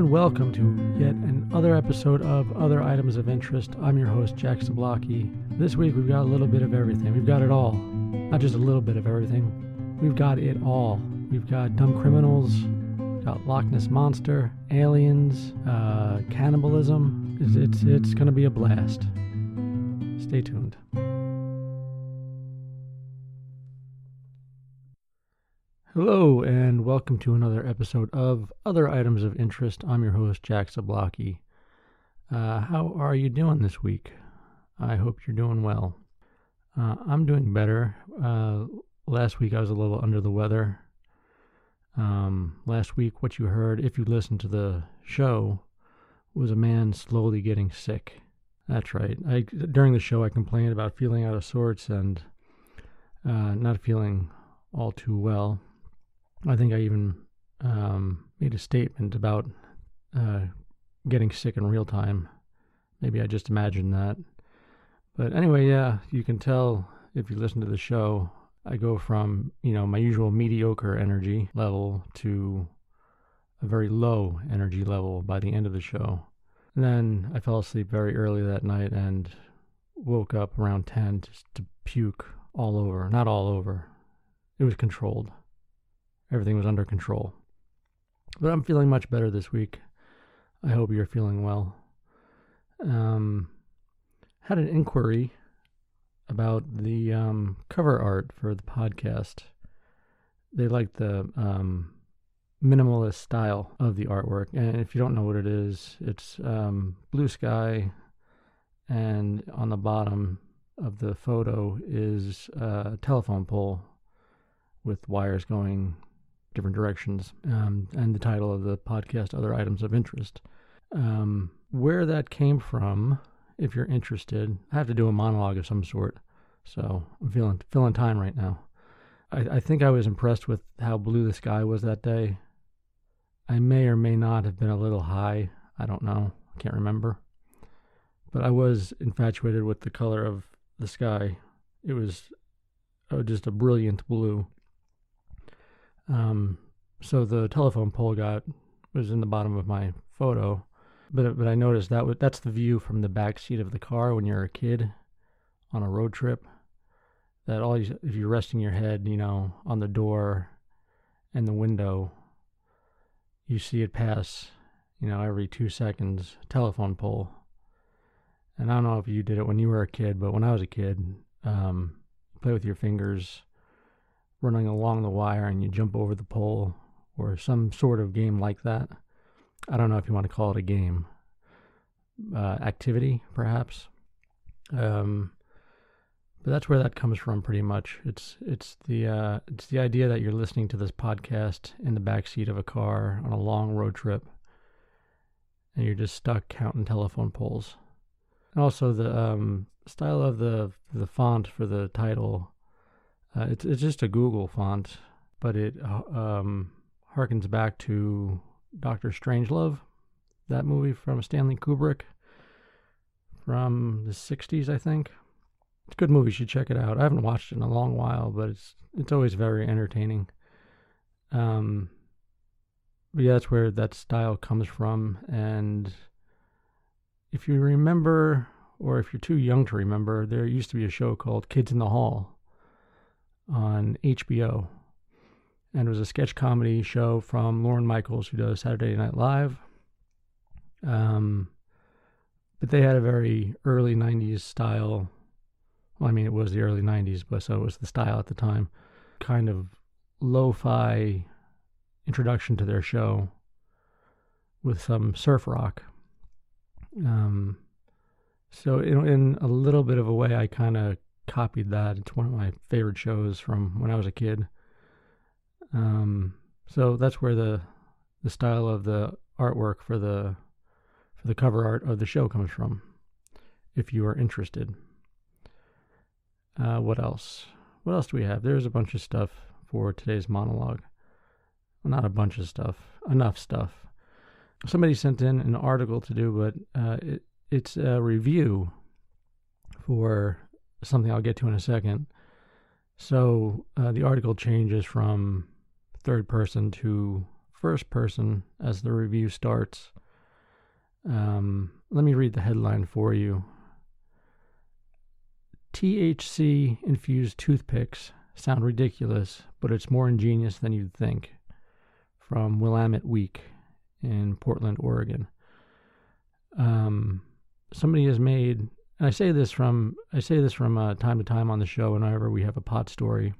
and welcome to yet another episode of Other Items of Interest. I'm your host, Jack Zablocki. This week we've got a little bit of everything. We've got it all. Not just a little bit of everything. We've got it all. We've got dumb criminals, we've got Loch Ness Monster, aliens, cannibalism. It's going to be a blast. Stay tuned. Hello, and welcome to another episode of Other Items of Interest. I'm your host, Jack Zablocki. How are you doing this week? I hope you're doing well. I'm doing better. Last week I was a little under the weather. Last week, what you heard, if you listened to the show, was a man slowly getting sick. That's right. During the show, I complained about feeling out of sorts and not feeling all too well. I think I even made a statement about getting sick in real time. Maybe I just imagined that. But anyway, yeah, you can tell if you listen to the show, I go from, my usual mediocre energy level to a very low energy level by the end of the show. And then I fell asleep very early that night and woke up around 10 just to puke all over. Not all over. It was controlled. Everything was under control. But I'm feeling much better this week. I hope you're feeling well. Had an inquiry about the cover art for the podcast. They liked the minimalist style of the artwork. And if you don't know what it is, it's blue sky, and on the bottom of the photo is a telephone pole with wires going different directions, and the title of the podcast, Other Items of Interest. Where that came from, if you're interested, I have to do a monologue of some sort, so I'm feeling time right now. I think I was impressed with how blue the sky was that day. I may or may not have been a little high. I don't know. I can't remember. But I was infatuated with the color of the sky. It was just a brilliant blue. So the telephone pole was in the bottom of my photo, but I noticed that's the view from the back seat of the car when you're a kid on a road trip. That if you're resting your head, on the door and the window, you see it pass, every 2 seconds, telephone pole. And I don't know if you did it when you were a kid, but when I was a kid, play with your fingers, running along the wire, and you jump over the pole, or some sort of game like that. I don't know if you want to call it a game. Activity, perhaps. But that's where that comes from, pretty much. It's the idea that you're listening to this podcast in the backseat of a car on a long road trip, and you're just stuck counting telephone poles. And also the style of the font for the title. It's just a Google font, but it harkens back to Dr. Strangelove, that movie from Stanley Kubrick from the 60s, I think. It's a good movie. You should check it out. I haven't watched it in a long while, but it's always very entertaining. But yeah, that's where that style comes from. And if you remember, or if you're too young to remember, there used to be a show called Kids in the Hall on HBO, and it was a sketch comedy show from Lorne Michaels, who does Saturday Night Live. But they had a very early 90s style. Well, I mean, it was the early 90s, but so it was the style at the time. Kind of lo-fi introduction to their show with some surf rock. So in a little bit of a way, I kind of copied that. It's one of my favorite shows from when I was a kid. So that's where the style of the artwork for the cover art of the show comes from, if you are interested. What else? What else do we have? There's a bunch of stuff for today's monologue. Well, not a bunch of stuff. Enough stuff. Somebody sent in an article to do, but it's a review for something I'll get to in a second. So the article changes from third person to first person as the review starts. Let me read the headline for you. THC-infused toothpicks sound ridiculous, but it's more ingenious than you'd think. From Willamette Week in Portland, Oregon. Somebody has made, and I say this from time to time on the show whenever we have a pot story.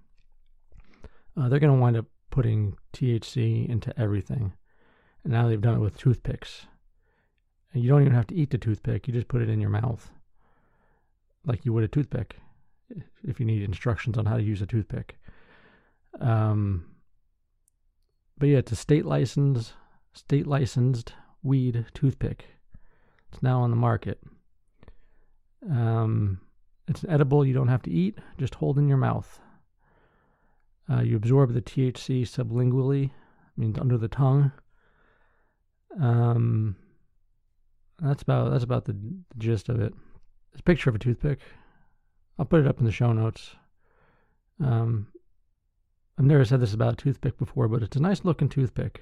They're going to wind up putting THC into everything, and now they've done it with toothpicks. And you don't even have to eat the toothpick; you just put it in your mouth, like you would a toothpick, if you need instructions on how to use a toothpick. But yeah, it's a state licensed weed toothpick. It's now on the market. It's edible. You don't have to eat. Just hold in your mouth. You absorb the THC sublingually, means under the tongue. That's about the gist of it. It's a picture of a toothpick. I'll put it up in the show notes. I've never said this about a toothpick before, but it's a nice looking toothpick.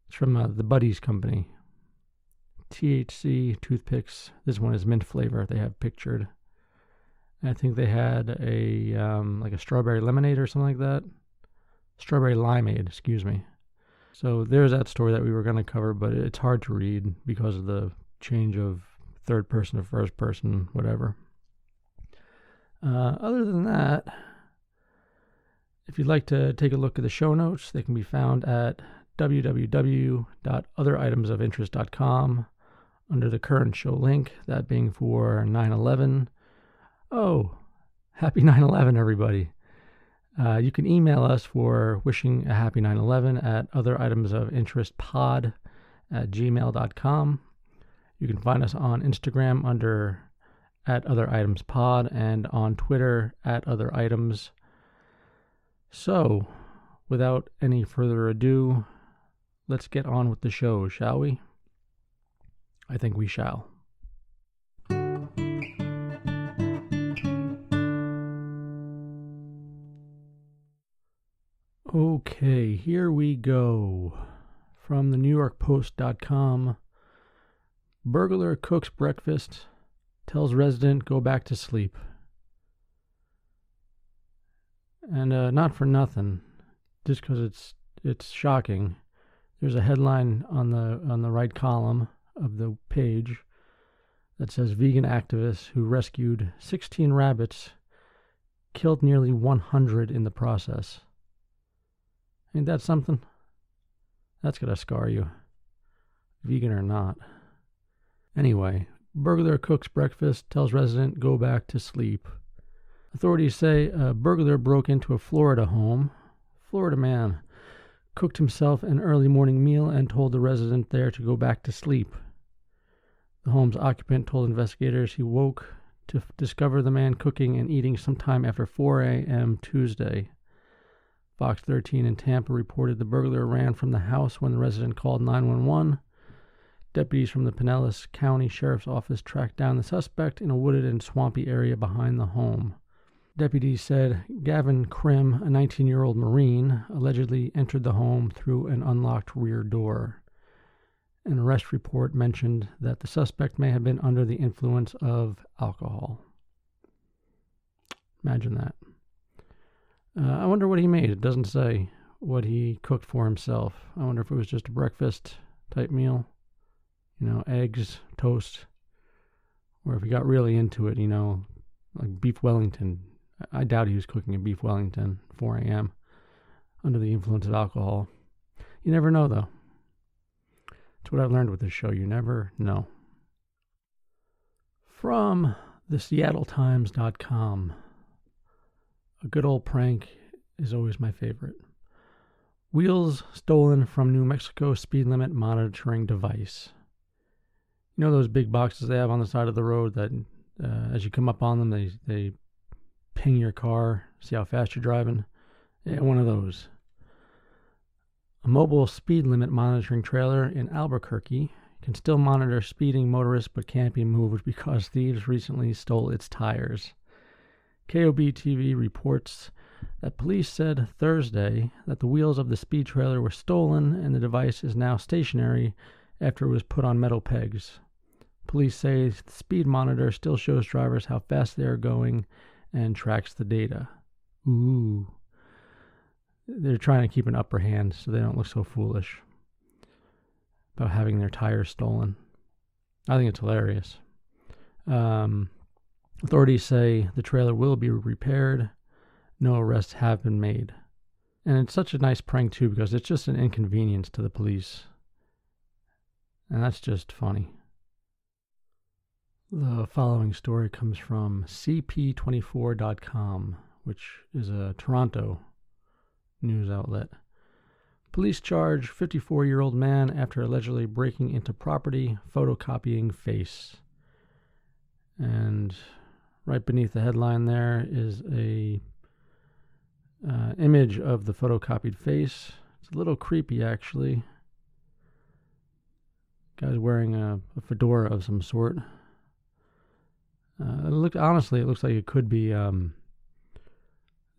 It's from the Buddies company. THC toothpicks. This one is mint flavor. They have pictured. And I think they had a like a strawberry lemonade or something like that. Strawberry limeade, excuse me. So there's that story that we were going to cover, but it's hard to read because of the change of third person to first person, whatever. Other than that, if you'd like to take a look at the show notes, they can be found at www.otheritemsofinterest.com under the current show link, that being for 9/11. Oh, happy 9/11, everybody. You can email us for wishing a happy 9/11 at otheritemsofinterestpod@gmail.com. You can find us on Instagram under @otheritemspod and on Twitter @otheritems. So, without any further ado, let's get on with the show, shall we? I think we shall. Okay, here we go. From the NewYorkPost.com, burglar cooks breakfast, tells resident go back to sleep. And not for nothing, just because it's shocking. There's a headline on the right column of the page that says vegan activists who rescued 16 rabbits killed nearly 100 in the process. Ain't that something? That's gonna scar you, vegan or not. Anyway, burglar cooks breakfast, tells resident go back to sleep. Authorities say a burglar broke into a Florida home. Florida man cooked himself an early morning meal and told the resident there to go back to sleep. The home's occupant told investigators he woke to discover the man cooking and eating sometime after 4 a.m. Tuesday. Fox 13 in Tampa reported the burglar ran from the house when the resident called 911. Deputies from the Pinellas County Sheriff's Office tracked down the suspect in a wooded and swampy area behind the home. Deputies said Gavin Krim, a 19-year-old Marine, allegedly entered the home through an unlocked rear door. An arrest report mentioned that the suspect may have been under the influence of alcohol. Imagine that. I wonder what he made. It doesn't say what he cooked for himself. I wonder if it was just a breakfast type meal. Eggs, toast. Or if he got really into it, like beef Wellington. I doubt he was cooking a beef Wellington at 4 a.m. under the influence of alcohol. You never know, though. That's what I've learned with this show. You never know. From the SeattleTimes.com. A good old prank is always my favorite. Wheels stolen from New Mexico speed limit monitoring device. You know those big boxes they have on the side of the road that as you come up on them, they ping your car, see how fast you're driving? Yeah, one of those. A mobile speed limit monitoring trailer in Albuquerque can still monitor speeding motorists but can't be moved because thieves recently stole its tires. KOB-TV reports that police said Thursday that the wheels of the speed trailer were stolen and the device is now stationary after it was put on metal pegs. Police say the speed monitor still shows drivers how fast they are going and tracks the data. Ooh. They're trying to keep an upper hand so they don't look so foolish about having their tires stolen. I think it's hilarious. Authorities say the trailer will be repaired. No arrests have been made. And it's such a nice prank, too, because it's just an inconvenience to the police. And that's just funny. The following story comes from cp24.com, which is a Toronto news outlet. Police charge 54-year-old man after allegedly breaking into property, photocopying face. And right beneath the headline there is a image of the photocopied face. It's a little creepy, actually. Guy's wearing a fedora of some sort. Honestly, it looks like it could be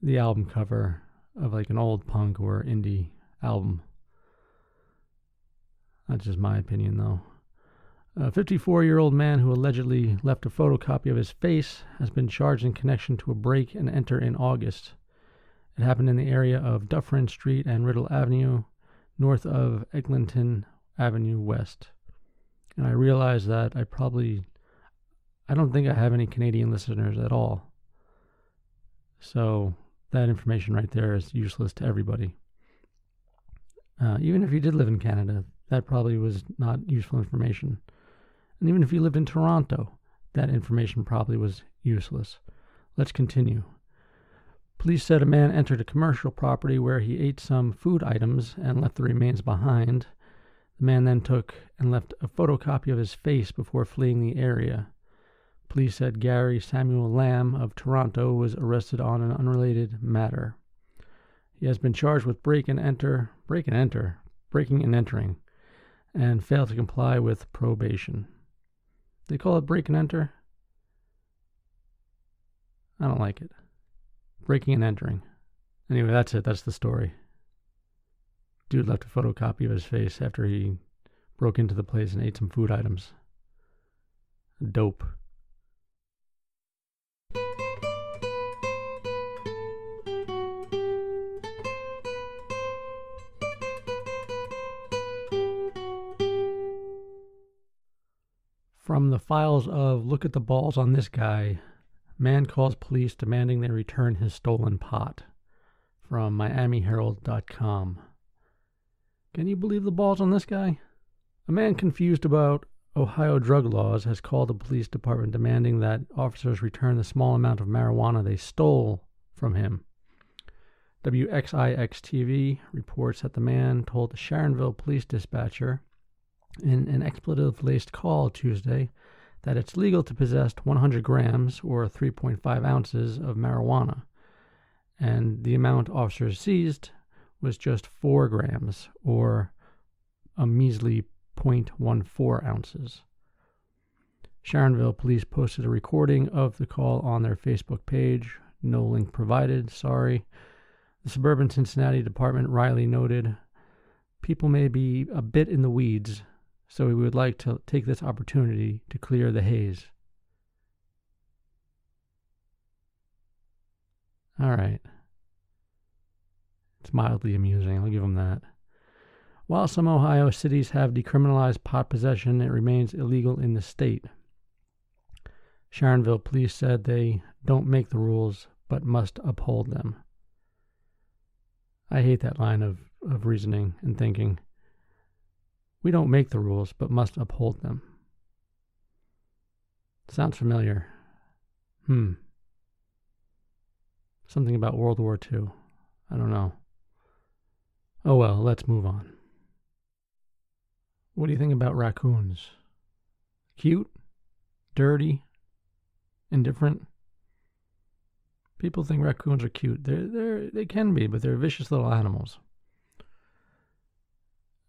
the album cover of like an old punk or indie album. That's just my opinion, though. A 54-year-old man who allegedly left a photocopy of his face has been charged in connection to a break and enter in August. It happened in the area of Dufferin Street and Riddle Avenue, north of Eglinton Avenue West. And I realize that I don't think I have any Canadian listeners at all. So that information right there is useless to everybody. Even if you did live in Canada, that probably was not useful information. And even if you lived in Toronto, that information probably was useless. Let's continue. Police said a man entered a commercial property where he ate some food items and left the remains behind. The man then took and left a photocopy of his face before fleeing the area. Police said Gary Samuel Lamb of Toronto was arrested on an unrelated matter. He has been charged with breaking and entering, and failed to comply with probation. They call it break and enter? I don't like it. Breaking and entering. Anyway, that's it. That's the story. Dude left a photocopy of his face after he broke into the place and ate some food items. Dope. From the files of Look at the Balls on This Guy, man calls police demanding they return his stolen pot. From MiamiHerald.com. Can you believe the balls on this guy? A man confused about Ohio drug laws has called the police department demanding that officers return the small amount of marijuana they stole from him. WXIX-TV reports that the man told the Sharonville police dispatcher in an expletive-laced call Tuesday that it's legal to possess 100 grams or 3.5 ounces of marijuana, and the amount officers seized was just 4 grams or a measly 0.14 ounces. Sharonville police posted a recording of the call on their Facebook page. No link provided, sorry. The suburban Cincinnati Department Riley noted, "People may be a bit in the weeds, so we would like to take this opportunity to clear the haze." All right. It's mildly amusing, I'll give them that. While some Ohio cities have decriminalized pot possession, it remains illegal in the state. Sharonville police said they don't make the rules, but must uphold them. I hate that line of reasoning and thinking. We don't make the rules, but must uphold them. Sounds familiar. Something about World War II. I don't know. Oh well, let's move on. What do you think about raccoons? Cute? Dirty? Indifferent? People think raccoons are cute. They can be, but they're vicious little animals.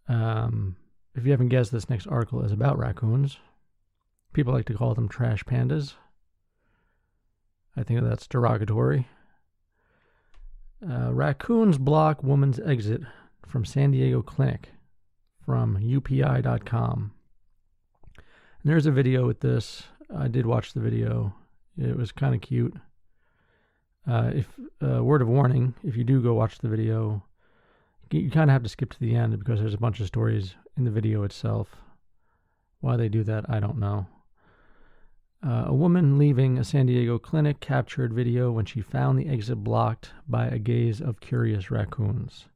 If you haven't guessed, this next article is about raccoons. People like to call them trash pandas. I think that's derogatory. Raccoons block woman's exit from San Diego clinic from UPI.com. And there's a video with this. I did watch the video. It was kind of cute. Word of warning, if you do go watch the video, you kind of have to skip to the end because there's a bunch of stories in the video itself. Why they do that, I don't know. A woman leaving a San Diego clinic captured video when she found the exit blocked by a gaze of curious raccoons.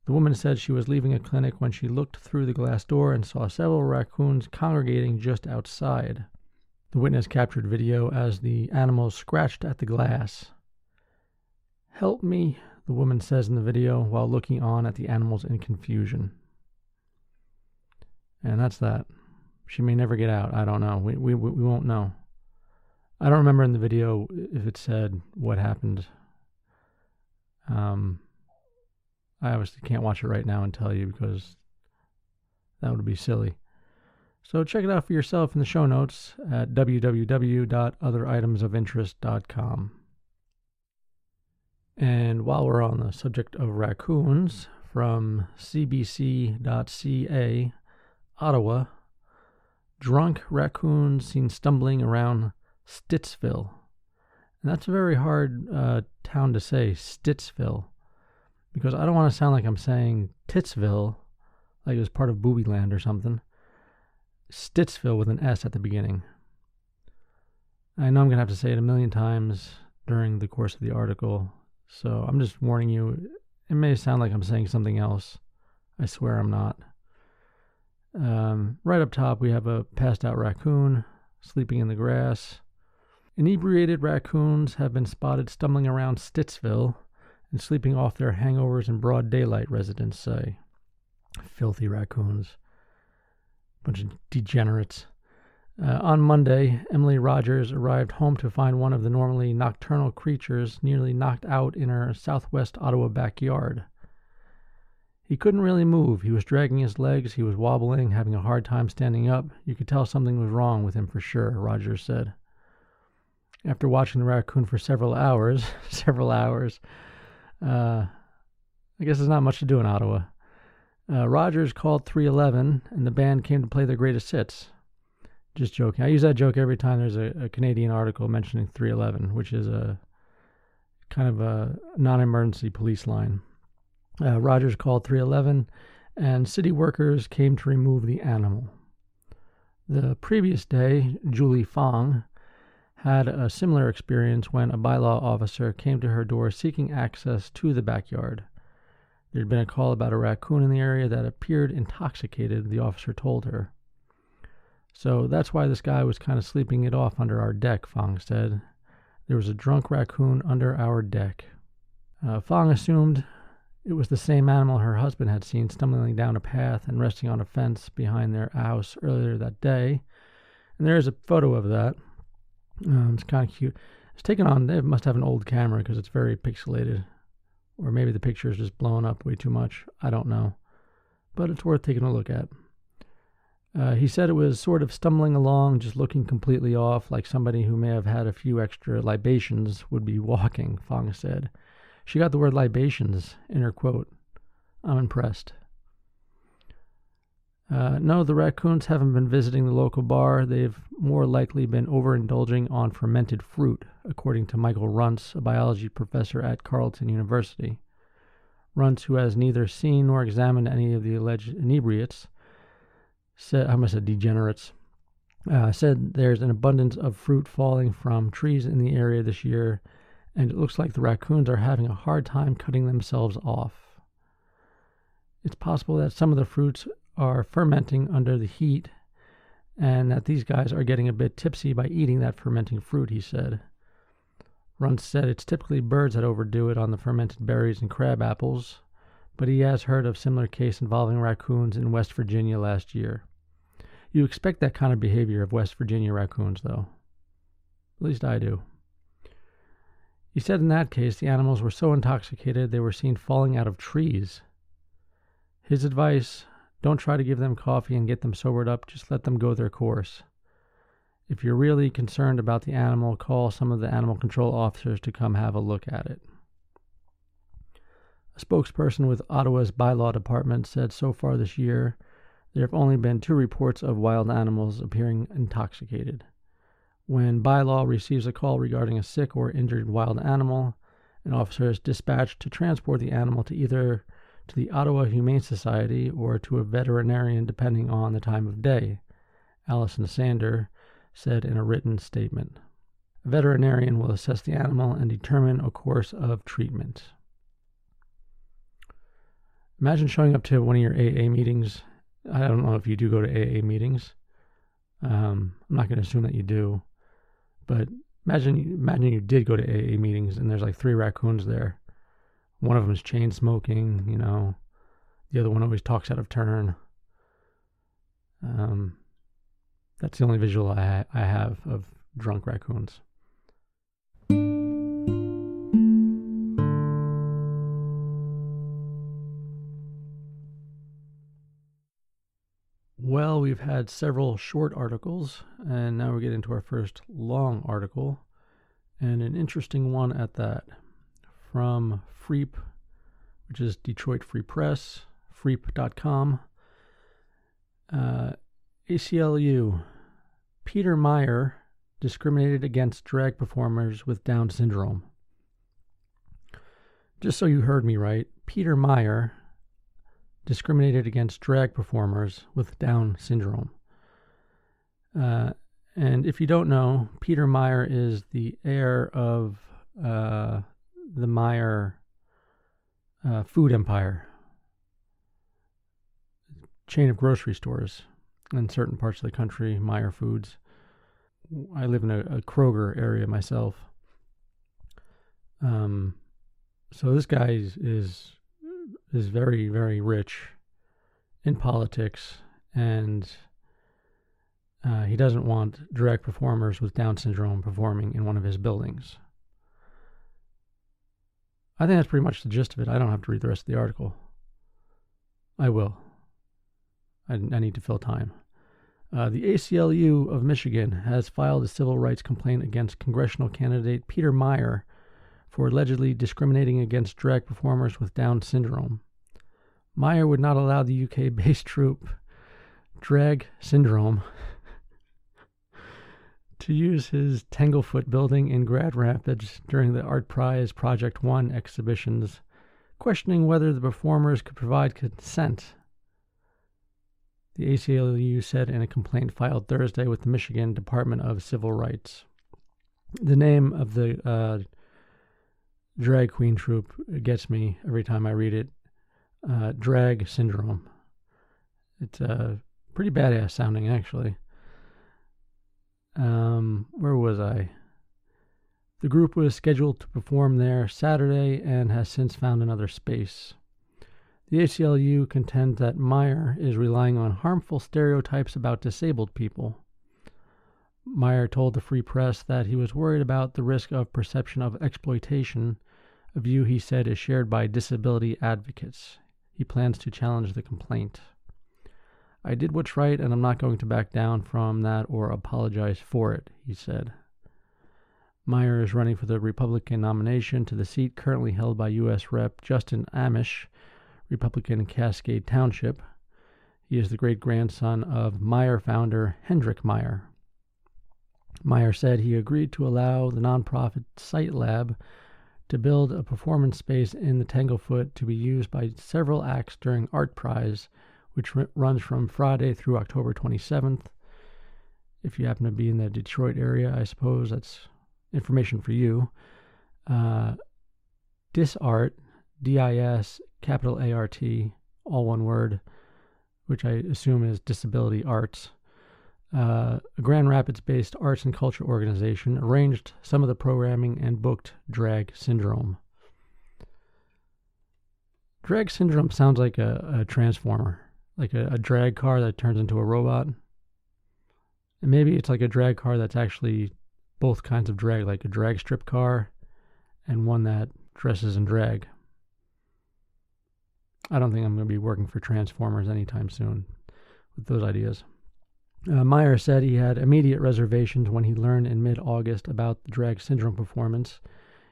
The woman said she was leaving a clinic when she looked through the glass door and saw several raccoons congregating just outside. The witness captured video as the animals scratched at the glass. "Help me," the woman says in the video while looking on at the animals in confusion. And that's that. She may never get out. I don't know. We won't know. I don't remember in the video if it said what happened. I obviously can't watch it right now and tell you because that would be silly. So check it out for yourself in the show notes at www.otheritemsofinterest.com. And while we're on the subject of raccoons, from cbc.ca, Ottawa, drunk raccoons seen stumbling around Stittsville. And that's a very hard town to say, Stittsville, because I don't want to sound like I'm saying Titsville, like it was part of Boobyland or something. Stittsville with an S at the beginning. I know I'm going to have to say it a million times during the course of the article, so I'm just warning you, it may sound like I'm saying something else. I swear I'm not. Right up top, we have a passed out raccoon sleeping in the grass. Inebriated raccoons have been spotted stumbling around Stittsville and sleeping off their hangovers in broad daylight, residents say. Filthy raccoons. Bunch of degenerates. On Monday, Emily Rogers arrived home to find one of the normally nocturnal creatures nearly knocked out in her southwest Ottawa backyard. He couldn't really move. He was dragging his legs. He was wobbling, having a hard time standing up. You could tell something was wrong with him for sure, Rogers said. After watching the raccoon for several hours, I guess there's not much to do in Ottawa. Rogers called 311, and the band came to play their greatest hits. Just joking. I use that joke every time there's a Canadian article mentioning 311, which is a kind of a non-emergency police line. Rogers called 311, and city workers came to remove the animal. The previous day, Julie Fong had a similar experience when a bylaw officer came to her door seeking access to the backyard. There had been a call about a raccoon in the area that appeared intoxicated, the officer told her. So that's why this guy was kind of sleeping it off under our deck, Fong said. There was a drunk raccoon under our deck. Fong assumed it was the same animal her husband had seen stumbling down a path and resting on a fence behind their house earlier that day. And there is a photo of that. It's kind of cute. It's taken on, they must have an old camera because it's very pixelated. Or maybe the picture is just blown up way too much. I don't know. But it's worth taking a look at. He said it was sort of stumbling along, just looking completely off, like somebody who may have had a few extra libations would be walking, Fong said. She got the word libations in her quote. I'm impressed. No, the raccoons haven't been visiting the local bar. They've more likely been overindulging on fermented fruit, according to Michael Runts, a biology professor at Carleton University. Runts, who has neither seen nor examined any of the alleged inebriates, degenerates, said there's an abundance of fruit falling from trees in the area this year, and it looks like the raccoons are having a hard time cutting themselves off. It's possible that some of the fruits are fermenting under the heat, and that these guys are getting a bit tipsy by eating that fermenting fruit, he said. Runts said it's typically birds that overdo it on the fermented berries and crab apples, but he has heard of similar case involving raccoons in West Virginia last year. You expect that kind of behavior of West Virginia raccoons, though. At least I do. He said in that case the animals were so intoxicated they were seen falling out of trees. His advice: don't try to give them coffee and get them sobered up, just let them go their course. If you're really concerned about the animal, call some of the animal control officers to come have a look at it. A spokesperson with Ottawa's bylaw department said so far this year there have only been 2 reports of wild animals appearing intoxicated. When bylaw receives a call regarding a sick or injured wild animal, an officer is dispatched to transport the animal to either to the Ottawa Humane Society or to a veterinarian depending on the time of day, Alison Sander said in a written statement. A veterinarian will assess the animal and determine a course of treatment. Imagine showing up to one of your AA meetings. I don't know if you do go to AA meetings. I'm not going to assume that you do. But imagine you did go to AA meetings and there's like 3 raccoons there. One of them is chain smoking, The other one always talks out of turn. That's the only visual I have of drunk raccoons. Well, we've had several short articles, and now we get into our first long article, and an interesting one at that, from Freep, which is Detroit Free Press, freep.com. ACLU, Peter Meyer discriminated against drag performers with Down syndrome. Just so you heard me right, Peter Meyer discriminated against drag performers with Down syndrome. And if you don't know, Peter Meyer is the heir of the Meyer food empire, chain of grocery stores in certain parts of the country, Meyer Foods. I live in a Kroger area myself. So this guy is very, very rich in politics, and he doesn't want drag performers with Down syndrome performing in one of his buildings. I think that's pretty much the gist of it. I don't have to read the rest of the article. I will. I need to fill time. The ACLU of Michigan has filed a civil rights complaint against congressional candidate Peter Meyer for allegedly discriminating against drag performers with Down syndrome. Meyer would not allow the UK-based troupe Drag Syndrome to use his Tanglefoot building in Grand Rapids during the Art Prize Project 1 exhibitions, questioning whether the performers could provide consent. The ACLU said in a complaint filed Thursday with the Michigan Department of Civil Rights. The name of the drag queen troupe gets me every time I read it. Drag Syndrome. It's pretty badass sounding, actually. Where was I? The group was scheduled to perform there Saturday and has since found another space. The ACLU contends that Meyer is relying on harmful stereotypes about disabled people. Meyer told the Free Press that he was worried about the risk of perception of exploitation, a view he said is shared by disability advocates. He plans to challenge the complaint. I did what's right, and I'm not going to back down from that or apologize for it, he said. Meyer is running for the Republican nomination to the seat currently held by U.S. Rep. Justin Amish, Republican Cascade Township. He is the great-grandson of Meyer founder Hendrik Meyer. Meyer said he agreed to allow the nonprofit Sight Lab to build a performance space in the Tanglefoot to be used by several acts during Art Prize, which runs from Friday through October 27th. If you happen to be in the Detroit area, I suppose that's information for you. DisArt, D-I-S, capital A-R-T, all one word, which I assume is Disability Arts. A Grand Rapids-based arts and culture organization arranged some of the programming and booked Drag Syndrome. Drag Syndrome sounds like a transformer, like a drag car that turns into a robot. And maybe it's like a drag car that's actually both kinds of drag, like a drag strip car and one that dresses in drag. I don't think I'm going to be working for Transformers anytime soon with those ideas. Meyer said he had immediate reservations when he learned in mid-August about the Drag Syndrome performance.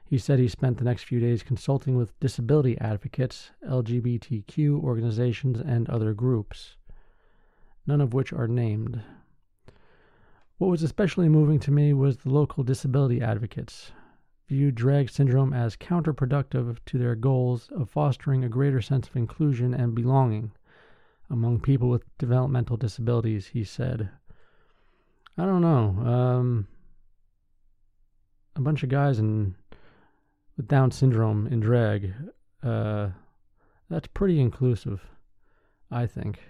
He said he spent the next few days consulting with disability advocates, LGBTQ organizations, and other groups, none of which are named. What was especially moving to me was the local disability advocates viewed drag syndrome as counterproductive to their goals of fostering a greater sense of inclusion and belonging among people with developmental disabilities, he said. I don't know. A bunch of guys with Down syndrome in drag, that's pretty inclusive, I think.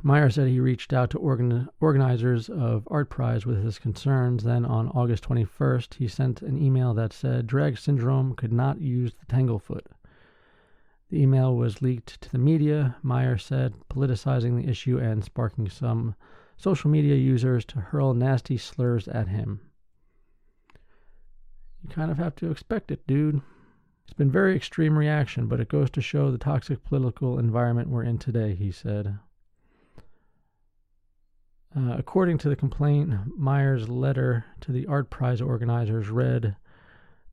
Meyer said he reached out to organizers of Art Prize with his concerns. Then on August 21st, he sent an email that said drag syndrome could not use the Tanglefoot. The email was leaked to the media, Meyer said, politicizing the issue and sparking some social media users to hurl nasty slurs at him. You kind of have to expect it, dude. It's been very extreme reaction, but it goes to show the toxic political environment we're in today, he said. According to the complaint, Meyer's letter to the Art Prize organizers read,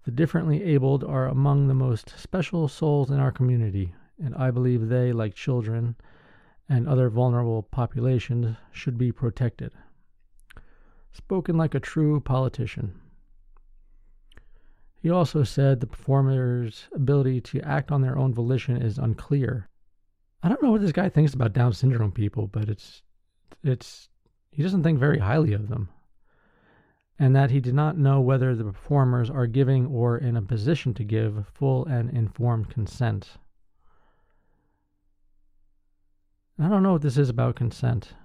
"The differently abled are among the most special souls in our community, and I believe they, like children and other vulnerable populations, should be protected." Spoken like a true politician. He also said the performers' ability to act on their own volition is unclear. I don't know what this guy thinks about Down syndrome people, but it's he doesn't think very highly of them. And that he did not know whether the performers are giving or in a position to give full and informed consent. I don't know what this is about consent.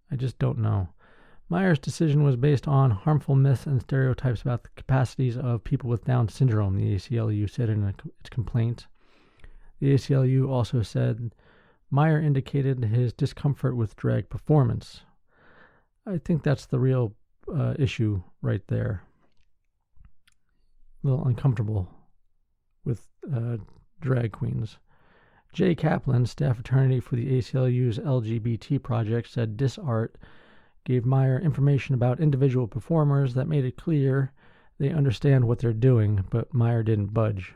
I just don't know. Meyer's decision was based on harmful myths and stereotypes about the capacities of people with Down syndrome, the ACLU said in its complaint. The ACLU also said Meyer indicated his discomfort with drag performance. I think that's the real issue right there. A little uncomfortable with drag queens. Jay Kaplan, staff attorney for the ACLU's LGBT project, said DisArt gave Meyer information about individual performers that made it clear they understand what they're doing, but Meyer didn't budge.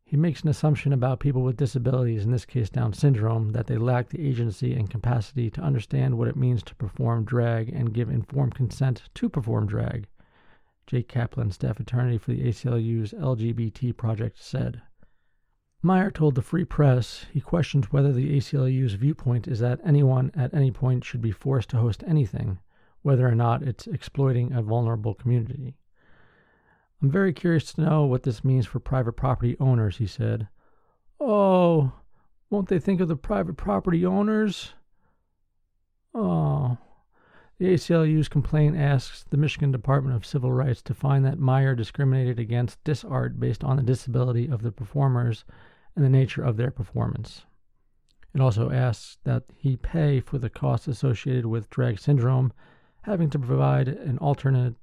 He makes an assumption about people with disabilities, in this case Down syndrome, that they lack the agency and capacity to understand what it means to perform drag and give informed consent to perform drag, Jake Kaplan, staff attorney for the ACLU's LGBT project, said. Meyer told the Free Press he questions whether the ACLU's viewpoint is that anyone at any point should be forced to host anything, whether or not it's exploiting a vulnerable community. "I'm very curious to know what this means for private property owners," he said. "Oh, won't they think of the private property owners?" Oh. The ACLU's complaint asks the Michigan Department of Civil Rights to find that Meyer discriminated against DisArt based on the disability of the performers and the nature of their performance. It also asks that he pay for the costs associated with drag syndrome, having to provide an alternative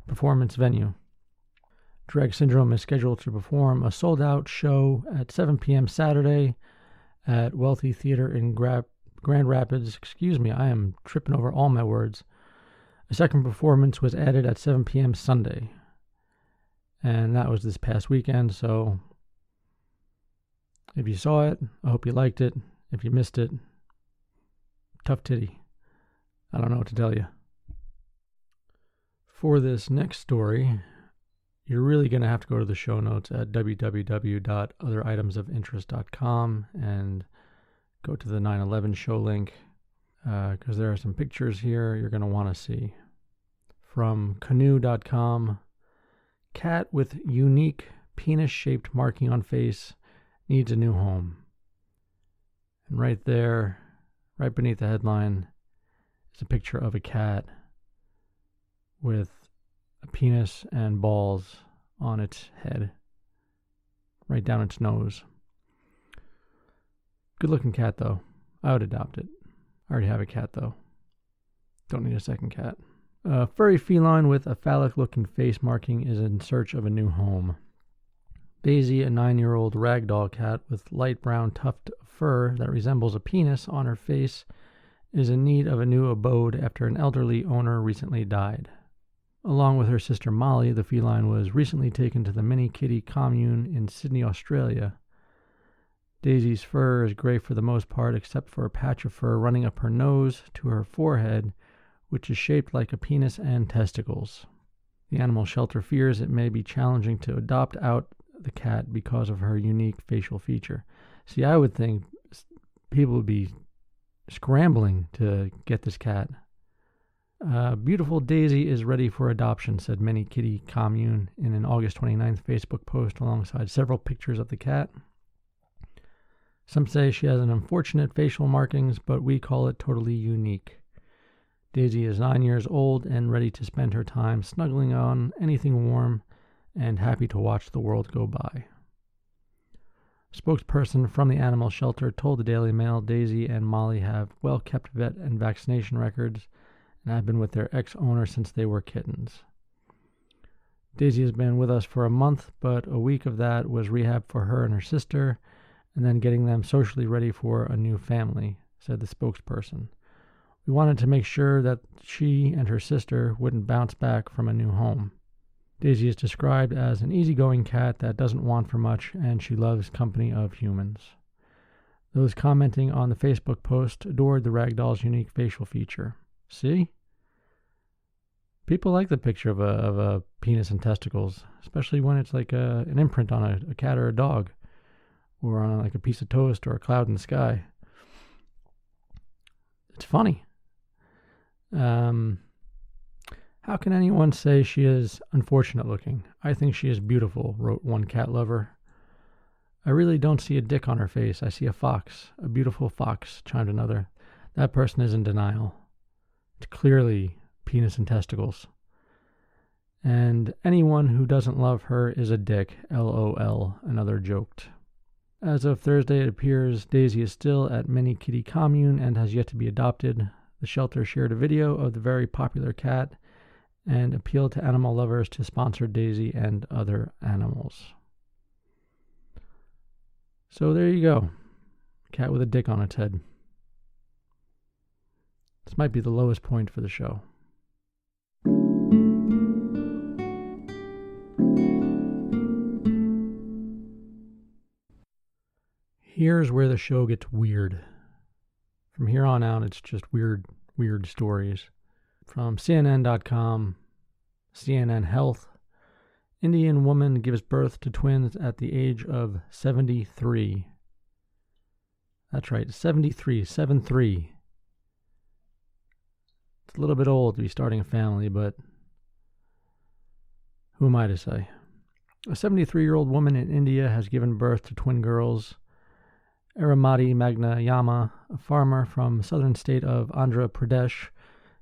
performance venue. Drag syndrome is scheduled to perform a sold-out show at 7 p.m. Saturday at Wealthy Theater in Grand Rapids. I am tripping over all my words. A second performance was added at 7 p.m. Sunday. And that was this past weekend, so if you saw it, I hope you liked it. If you missed it, tough titty. I don't know what to tell you. For this next story, you're really going to have to go to the show notes at www.otheritemsofinterest.com and go to the 9/11 show link, because there are some pictures here you're going to want to see. From canoe.com, cat with unique penis-shaped marking on face needs a new home. And right there, right beneath the headline, is a picture of a cat with a penis and balls on its head, right down its nose. Good looking cat, though. I would adopt it. I already have a cat, though. Don't need a second cat. A furry feline with a phallic-looking face marking is in search of a new home. Daisy, a 9-year-old ragdoll cat with light brown tuft of fur that resembles a penis on her face, is in need of a new abode after an elderly owner recently died. Along with her sister Molly, the feline was recently taken to the Mini Kitty commune in Sydney, Australia. Daisy's fur is gray for the most part, except for a patch of fur running up her nose to her forehead, which is shaped like a penis and testicles. The animal shelter fears it may be challenging to adopt out the cat because of her unique facial feature. See, I would think people would be scrambling to get this cat. Beautiful Daisy is ready for adoption, said Mini Kitty Commune in an August 29th Facebook post alongside several pictures of the cat. Some say she has an unfortunate facial markings, but we call it totally unique. Daisy is 9 years old and ready to spend her time snuggling on anything warm and happy to watch the world go by. A spokesperson from the animal shelter told the Daily Mail Daisy and Molly have well-kept vet and vaccination records and have been with their ex-owner since they were kittens. Daisy has been with us for a month, but a week of that was rehab for her and her sister, and then getting them socially ready for a new family, said the spokesperson. We wanted to make sure that she and her sister wouldn't bounce back from a new home. Daisy is described as an easygoing cat that doesn't want for much, and she loves company of humans. Those commenting on the Facebook post adored the ragdoll's unique facial feature. See? People like the picture of a penis and testicles, especially when it's like an imprint on a cat or a dog, or on like a piece of toast or a cloud in the sky. It's funny. How can anyone say she is unfortunate looking? I think she is beautiful, wrote one cat lover. I really don't see a dick on her face. I see a fox, a beautiful fox, chimed another. That person is in denial. It's clearly penis and testicles. And anyone who doesn't love her is a dick, LOL, another joked. As of Thursday, it appears Daisy is still at Mini Kitty Commune and has yet to be adopted. The shelter shared a video of the very popular cat and appealed to animal lovers to sponsor Daisy and other animals. So there you go. Cat with a dick on its head. This might be the lowest point for the show. Here's where the show gets weird. From here on out, it's just weird stories. From CNN.com, CNN Health, Indian woman gives birth to twins at the age of 73. That's right, 73, 7-3. It's a little bit old to be starting a family, but who am I to say? A 73-year-old woman in India has given birth to twin girls. Aramati Magnayama, a farmer from the southern state of Andhra Pradesh,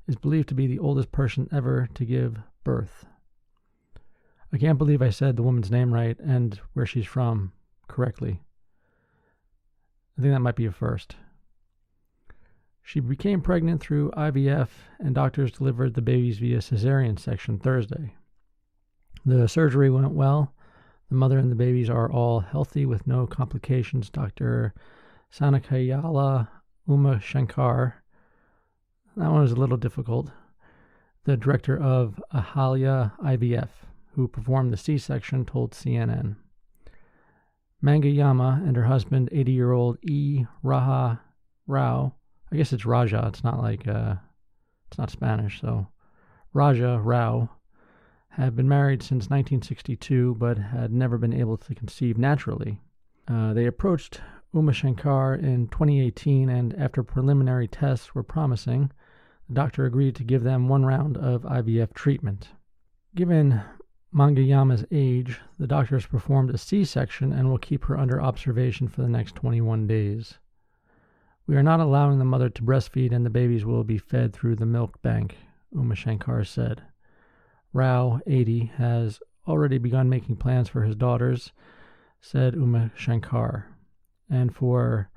is believed to be the oldest person ever to give birth. I can't believe I said the woman's name right and where she's from correctly. I think that might be a first. She became pregnant through IVF, and doctors delivered the babies via cesarean section Thursday. The surgery went well. The mother and the babies are all healthy with no complications. Dr. Sanakayala Uma Shankar, that one was a little difficult, the director of Ahalya IVF, who performed the C-section, told CNN. Mangayama and her husband, 80-year-old E. Raja Rao, I guess it's Raja, it's not like, it's not Spanish, so Raja Rao, had been married since 1962, but had never been able to conceive naturally. They approached Uma Shankar in 2018, and after preliminary tests were promising, the doctor agreed to give them one round of IVF treatment. Given Mangayama's age, the doctors performed a C-section and will keep her under observation for the next 21 days. We are not allowing the mother to breastfeed, and the babies will be fed through the milk bank, Uma Shankar said. Rao, 80, has already begun making plans for his daughters, said Uma Shankar. And for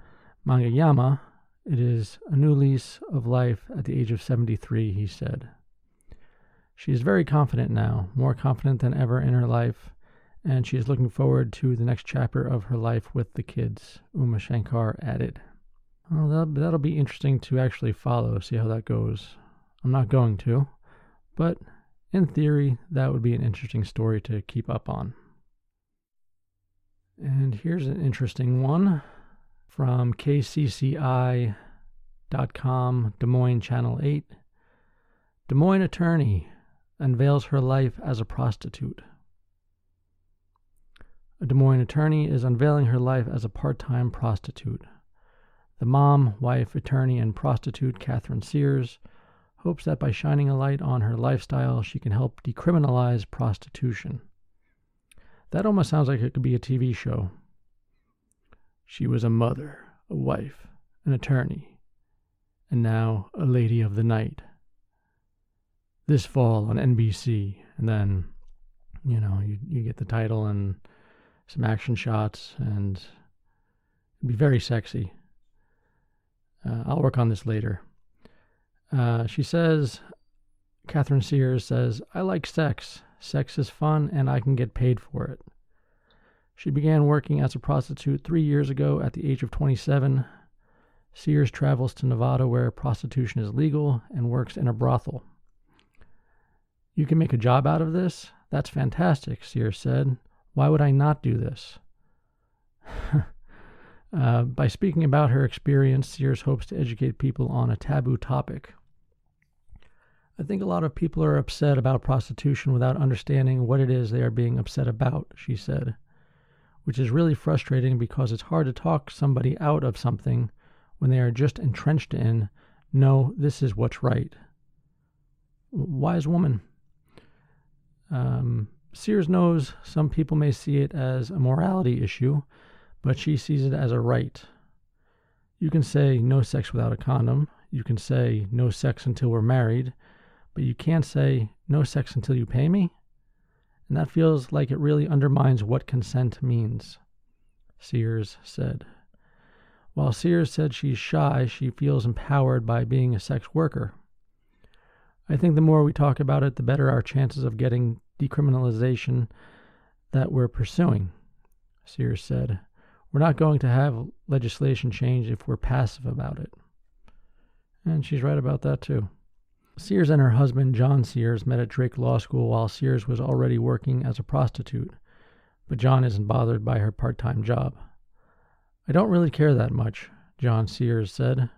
Mangayama, it is a new lease of life at the age of 73, he said. She is very confident now, more confident than ever in her life, and she is looking forward to the next chapter of her life with the kids, Uma Shankar added. Well, that'll be interesting to actually follow, see how that goes. I'm not going to, but in theory, that would be an interesting story to keep up on. And here's an interesting one from kcci.com, Des Moines Channel 8. Des Moines attorney unveils her life as a prostitute. A Des Moines attorney is unveiling her life as a part-time prostitute. The mom, wife, attorney, and prostitute Catherine Sears hopes that by shining a light on her lifestyle, she can help decriminalize prostitution. That almost sounds like it could be a TV show. She was a mother, a wife, an attorney, and now a lady of the night. This fall on NBC, and then, you get the title and some action shots, and it'd be very sexy. I'll work on this later. She says, Catherine Sears says, I like sex. Sex is fun and I can get paid for it. She began working as a prostitute 3 years ago at the age of 27. Sears travels to Nevada where prostitution is legal and works in a brothel. You can make a job out of this? That's fantastic, Sears said. Why would I not do this? By speaking about her experience, Sears hopes to educate people on a taboo topic. I think a lot of people are upset about prostitution without understanding what it is they are being upset about, she said, which is really frustrating because it's hard to talk somebody out of something when they are just entrenched in, no, this is what's right. Wise woman. Sears knows some people may see it as a morality issue, but she sees it as a right. You can say no sex without a condom. You can say no sex until we're married, but you can't say no sex until you pay me? And that feels like it really undermines what consent means, Sears said. While Sears said she's shy, she feels empowered by being a sex worker. I think the more we talk about it, the better our chances of getting decriminalization that we're pursuing, Sears said. We're not going to have legislation change if we're passive about it. And she's right about that too. Sears and her husband, John Sears, met at Drake Law School while Sears was already working as a prostitute, but John isn't bothered by her part-time job. I don't really care that much, John Sears said.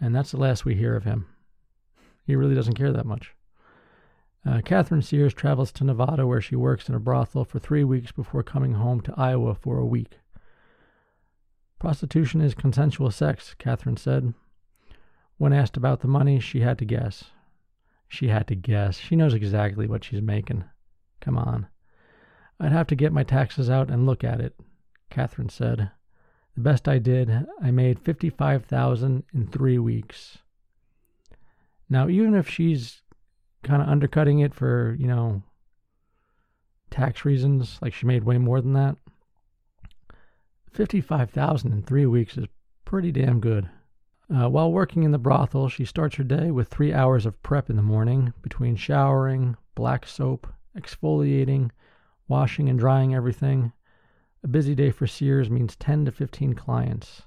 And that's the last we hear of him. He really doesn't care that much. Catherine Sears travels to Nevada where she works in a brothel for 3 weeks before coming home to Iowa for a week. Prostitution is consensual sex, Catherine said. When asked about the money, she had to guess. She had to guess. She knows exactly what she's making. Come on. I'd have to get my taxes out and look at it, Catherine said. The best I did, I made $55,000 in 3 weeks. Now, even if she's kind of undercutting it for, tax reasons, like she made way more than that, $55,000 in 3 weeks is pretty damn good. While working in the brothel, she starts her day with 3 hours of prep in the morning between showering, black soap, exfoliating, washing and drying everything. A busy day for Sears means 10 to 15 clients.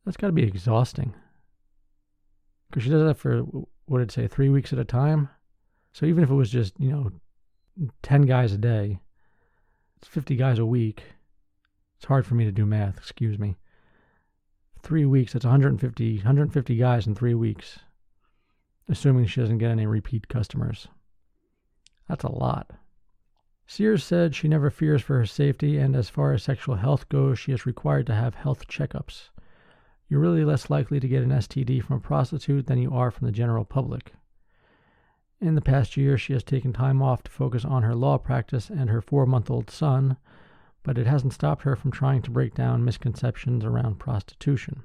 That's got to be exhausting. Because she does that for, what did it say, 3 weeks at a time? So even if it was just, 10 guys a day, it's 50 guys a week. It's hard for me to do math, excuse me. 3 weeks, that's 150 guys in 3 weeks, assuming she doesn't get any repeat customers. That's a lot. Sears said she never fears for her safety, and as far as sexual health goes, she is required to have health checkups. You're really less likely to get an STD from a prostitute than you are from the general public. In the past year, she has taken time off to focus on her law practice and her 4-month-old son, but it hasn't stopped her from trying to break down misconceptions around prostitution.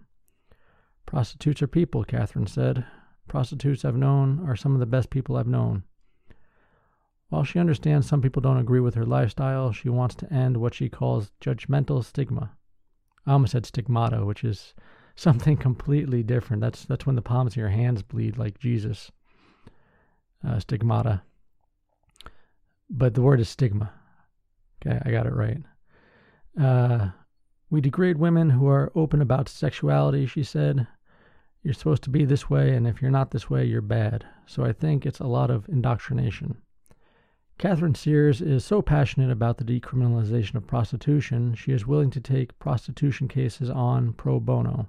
Prostitutes are people, Catherine said. Prostitutes I've known are some of the best people I've known. While she understands some people don't agree with her lifestyle, she wants to end what she calls judgmental stigma. I almost said stigmata, which is something completely different. That's when the palms of your hands bleed like Jesus. Stigmata. But the word is stigma. Okay, I got it right. We degrade women who are open about sexuality, she said. You're supposed to be this way, and if you're not this way, you're bad. So I think it's a lot of indoctrination. Catherine Sears is so passionate about the decriminalization of prostitution, she is willing to take prostitution cases on pro bono.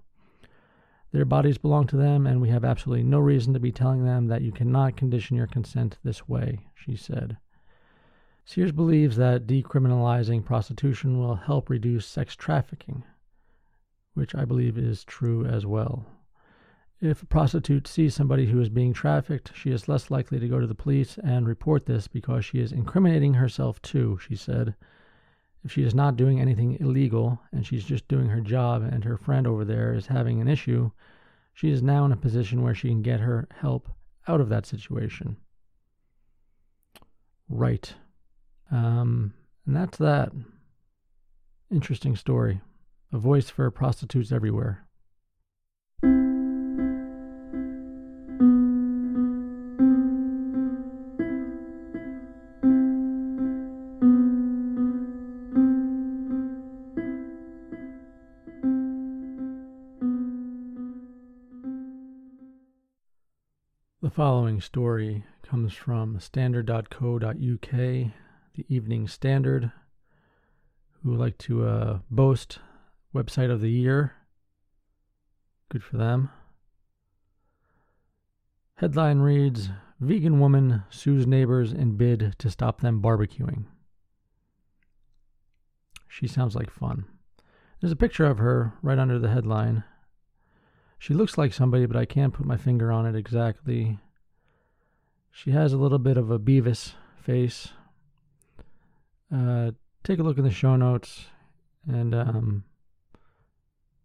Their bodies belong to them, and we have absolutely no reason to be telling them that you cannot condition your consent this way, she said. Sears believes that decriminalizing prostitution will help reduce sex trafficking, which I believe is true as well. If a prostitute sees somebody who is being trafficked, she is less likely to go to the police and report this because she is incriminating herself too, she said. If she is not doing anything illegal and she's just doing her job and her friend over there is having an issue, she is now in a position where she can get her help out of that situation. Right. And that's that. Interesting story. A voice for prostitutes everywhere. The following story comes from standard.co.uk, the Evening Standard, who like to boast Website of the Year. Good for them. Headline reads, Vegan woman sues neighbors in bid to stop them barbecuing. She sounds like fun. There's a picture of her right under the headline. She looks like somebody, but I can't put my finger on it exactly. She has a little bit of a Beavis face. Take a look in the show notes and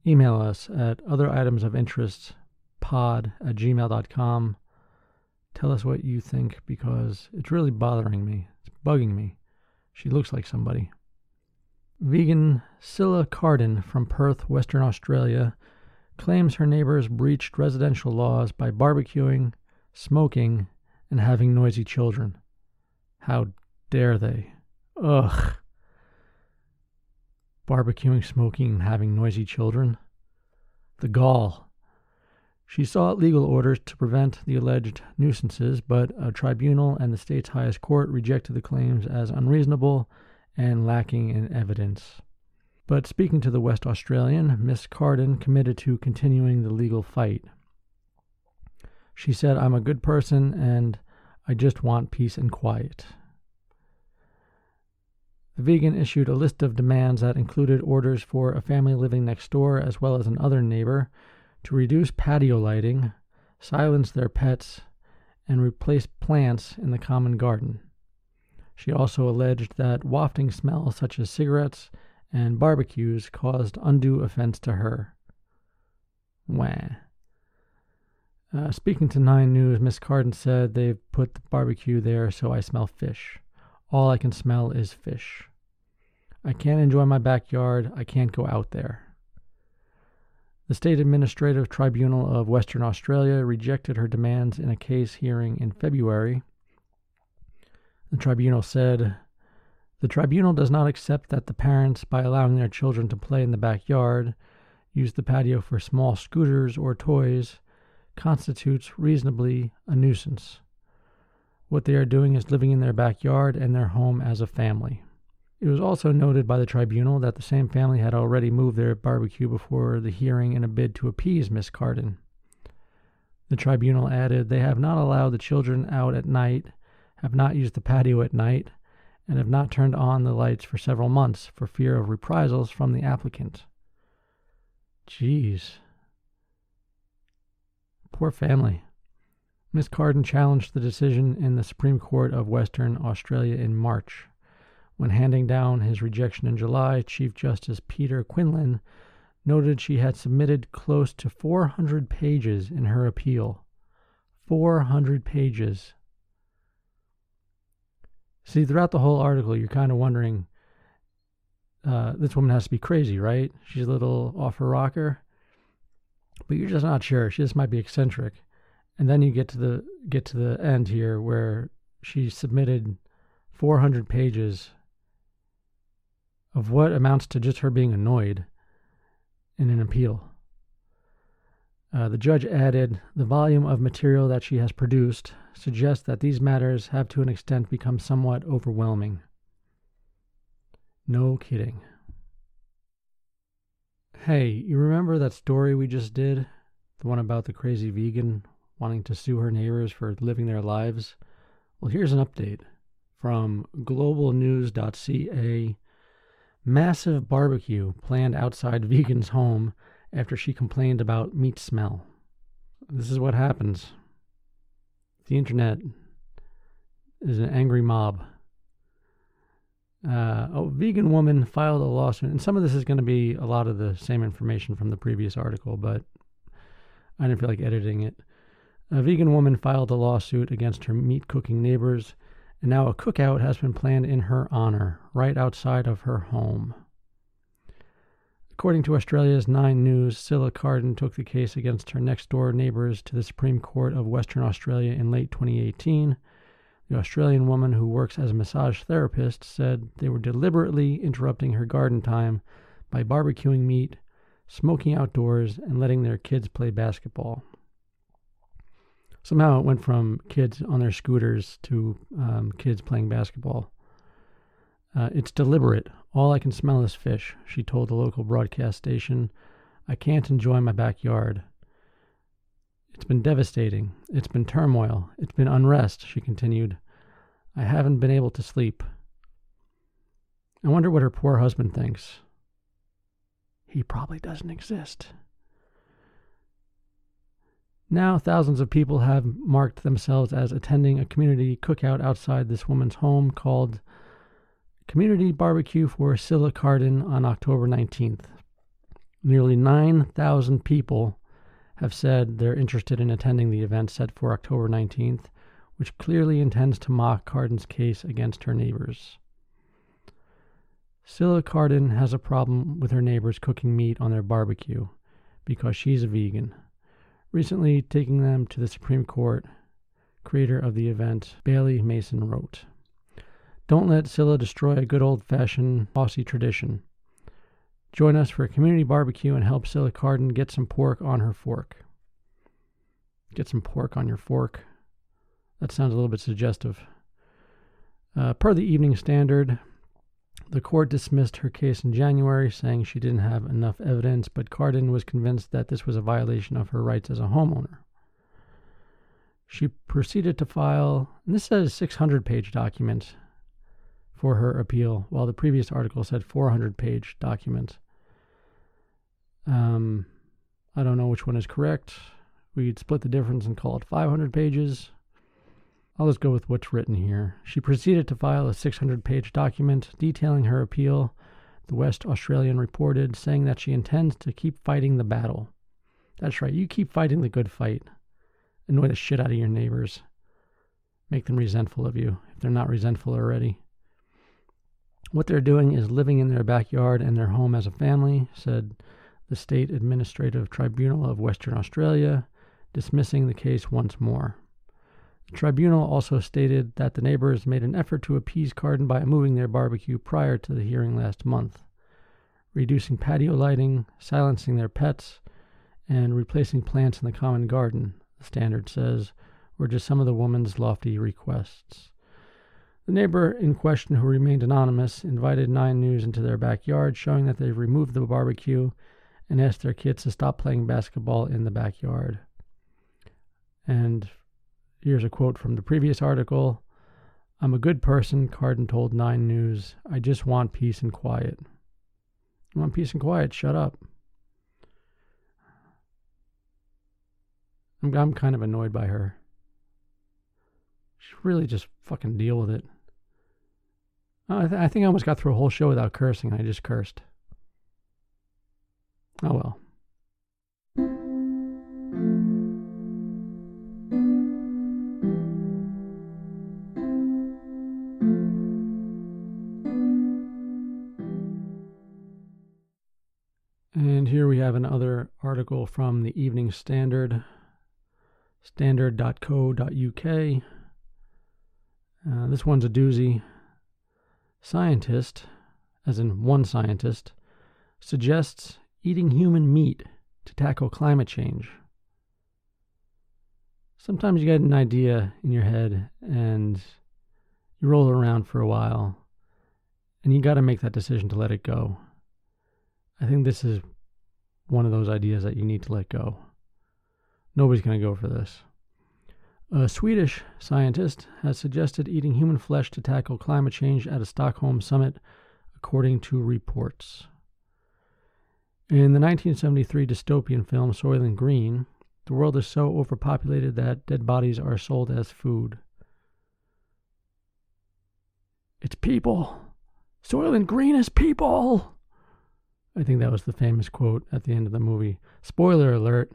email us at otheritemsofinterestpod@gmail.com. Tell us what you think, because it's really bothering me. It's bugging me. She looks like somebody. Vegan Scylla Carden from Perth, Western Australia, claims her neighbors breached residential laws by barbecuing, smoking, and having noisy children. How dare they? Ugh. Barbecuing, smoking, and having noisy children? The gall. She sought legal orders to prevent the alleged nuisances, but a tribunal and the state's highest court rejected the claims as unreasonable and lacking in evidence. But speaking to the West Australian, Miss Carden committed to continuing the legal fight. She said, I'm a good person and I just want peace and quiet. The vegan issued a list of demands that included orders for a family living next door as well as another neighbor to reduce patio lighting, silence their pets, and replace plants in the common garden. She also alleged that wafting smells such as cigarettes and barbecues caused undue offense to her. Wah. Speaking to 9 News, Miss Carden said they've put the barbecue there so I smell fish. All I can smell is fish. I can't enjoy my backyard. I can't go out there. The State Administrative Tribunal of Western Australia rejected her demands in a case hearing in February. The tribunal said, the tribunal does not accept that the parents, by allowing their children to play in the backyard, use the patio for small scooters or toys, constitutes reasonably a nuisance. What they are doing is living in their backyard and their home as a family. It was also noted by the tribunal that the same family had already moved their barbecue before the hearing in a bid to appease Miss Carden. The tribunal added they have not allowed the children out at night, have not used the patio at night, and have not turned on the lights for several months for fear of reprisals from the applicant. Jeez. Poor family. Miss Carden challenged the decision in the Supreme Court of Western Australia in March. When handing down his rejection in July, Chief Justice Peter Quinlan noted she had submitted close to 400 pages in her appeal. 400 pages. See, throughout the whole article, you're kind of wondering, this woman has to be crazy, right? She's a little off her rocker. But you're just not sure. She just might be eccentric. And then you get to the end here where she submitted 400 pages of what amounts to just her being annoyed. in an appeal. The judge added, the volume of material that she has produced suggests that these matters have to an extent become somewhat overwhelming. No kidding. Hey, you remember that story we just did? The one about the crazy vegan wanting to sue her neighbors for living their lives? Well, here's an update from globalnews.ca. Massive barbecue planned outside vegan's home after she complained about meat smell. This is what happens. The internet is an angry mob. A vegan woman filed a lawsuit, and some of this is going to be a lot of the same information from the previous article, but I didn't feel like editing it. A vegan woman filed a lawsuit against her meat cooking neighbors, and now a cookout has been planned in her honor, right outside of her home. According to Australia's 9 News, Scylla Carden took the case against her next-door neighbors to the Supreme Court of Western Australia in late 2018. The Australian woman who works as a massage therapist said they were deliberately interrupting her garden time by barbecuing meat, smoking outdoors, and letting their kids play basketball. Somehow it went from kids on their scooters to kids playing basketball. It's deliberate. All I can smell is fish, she told the local broadcast station. I can't enjoy my backyard. It's been devastating. It's been turmoil. It's been unrest, she continued. I haven't been able to sleep. I wonder what her poor husband thinks. He probably doesn't exist. Now thousands of people have marked themselves as attending a community cookout outside this woman's home called Community Barbecue for Scylla Carden on October 19th. Nearly 9,000 people have said they're interested in attending the event set for October 19th, which clearly intends to mock Carden's case against her neighbors. Scylla Carden has a problem with her neighbors cooking meat on their barbecue because she's a vegan. Recently taking them to the Supreme Court, creator of the event, Bailey Mason, wrote, Don't let Scylla destroy a good old-fashioned Aussie tradition. Join us for a community barbecue and help Scylla Carden get some pork on her fork. Get some pork on your fork. That sounds a little bit suggestive. Per the Evening Standard, the court dismissed her case in January, saying she didn't have enough evidence, but Carden was convinced that this was a violation of her rights as a homeowner. She proceeded to file, and this says 600-page document for her appeal, while the previous article said 400-page document. I don't know which one is correct. We'd split the difference and call it 500 pages. I'll just go with what's written here. She proceeded to file a 600-page document detailing her appeal, the West Australian reported, saying that she intends to keep fighting the battle. That's right, you keep fighting the good fight. Annoy the shit out of your neighbors. Make them resentful of you, if they're not resentful already. What they're doing is living in their backyard and their home as a family, said the State Administrative Tribunal of Western Australia, dismissing the case once more. The tribunal also stated that the neighbors made an effort to appease Carden by moving their barbecue prior to the hearing last month, reducing patio lighting, silencing their pets, and replacing plants in the common garden, the Standard says, were just some of the woman's lofty requests. The neighbor in question, who remained anonymous, invited 9 News into their backyard, showing that they've removed the barbecue and asked their kids to stop playing basketball in the backyard. And here's a quote from the previous article. I'm a good person, Carden told 9 News. I just want peace and quiet. You want peace and quiet? Shut up. I'm kind of annoyed by her. She really just fucking deal with it. I think I almost got through a whole show without cursing. I just cursed. Oh well. And here we have another article from the Evening Standard, standard.co.uk. This one's a doozy. Scientist, as in one scientist, suggests eating human meat to tackle climate change. Sometimes you get an idea in your head and you roll it around for a while and you got to make that decision to let it go. I think this is one of those ideas that you need to let go. Nobody's going to go for this. A Swedish scientist has suggested eating human flesh to tackle climate change at a Stockholm summit, according to reports. In the 1973 dystopian film Soylent Green, the world is so overpopulated that dead bodies are sold as food. It's people. Soylent Green is people. I think that was the famous quote at the end of the movie. Spoiler alert.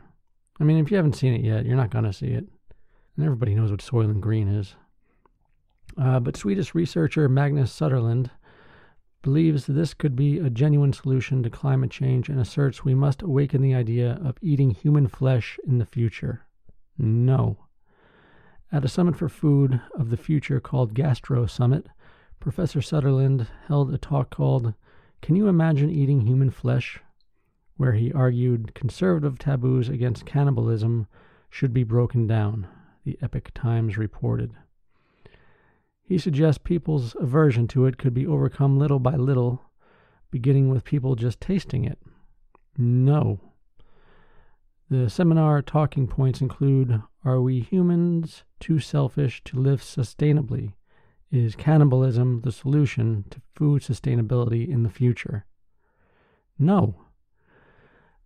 I mean, if you haven't seen it yet, you're not going to see it. And everybody knows what Soylent Green is. But Swedish researcher Magnus Sutherland believes this could be a genuine solution to climate change and asserts we must awaken the idea of eating human flesh in the future. No. At a summit for food of the future called Gastro Summit, Professor Sutherland held a talk called Can You Imagine Eating Human Flesh?, where he argued conservative taboos against cannibalism should be broken down, the Epoch Times reported. He suggests people's aversion to it could be overcome little by little, beginning with people just tasting it. No. The seminar talking points include, are we humans too selfish to live sustainably? Is cannibalism the solution to food sustainability in the future? No.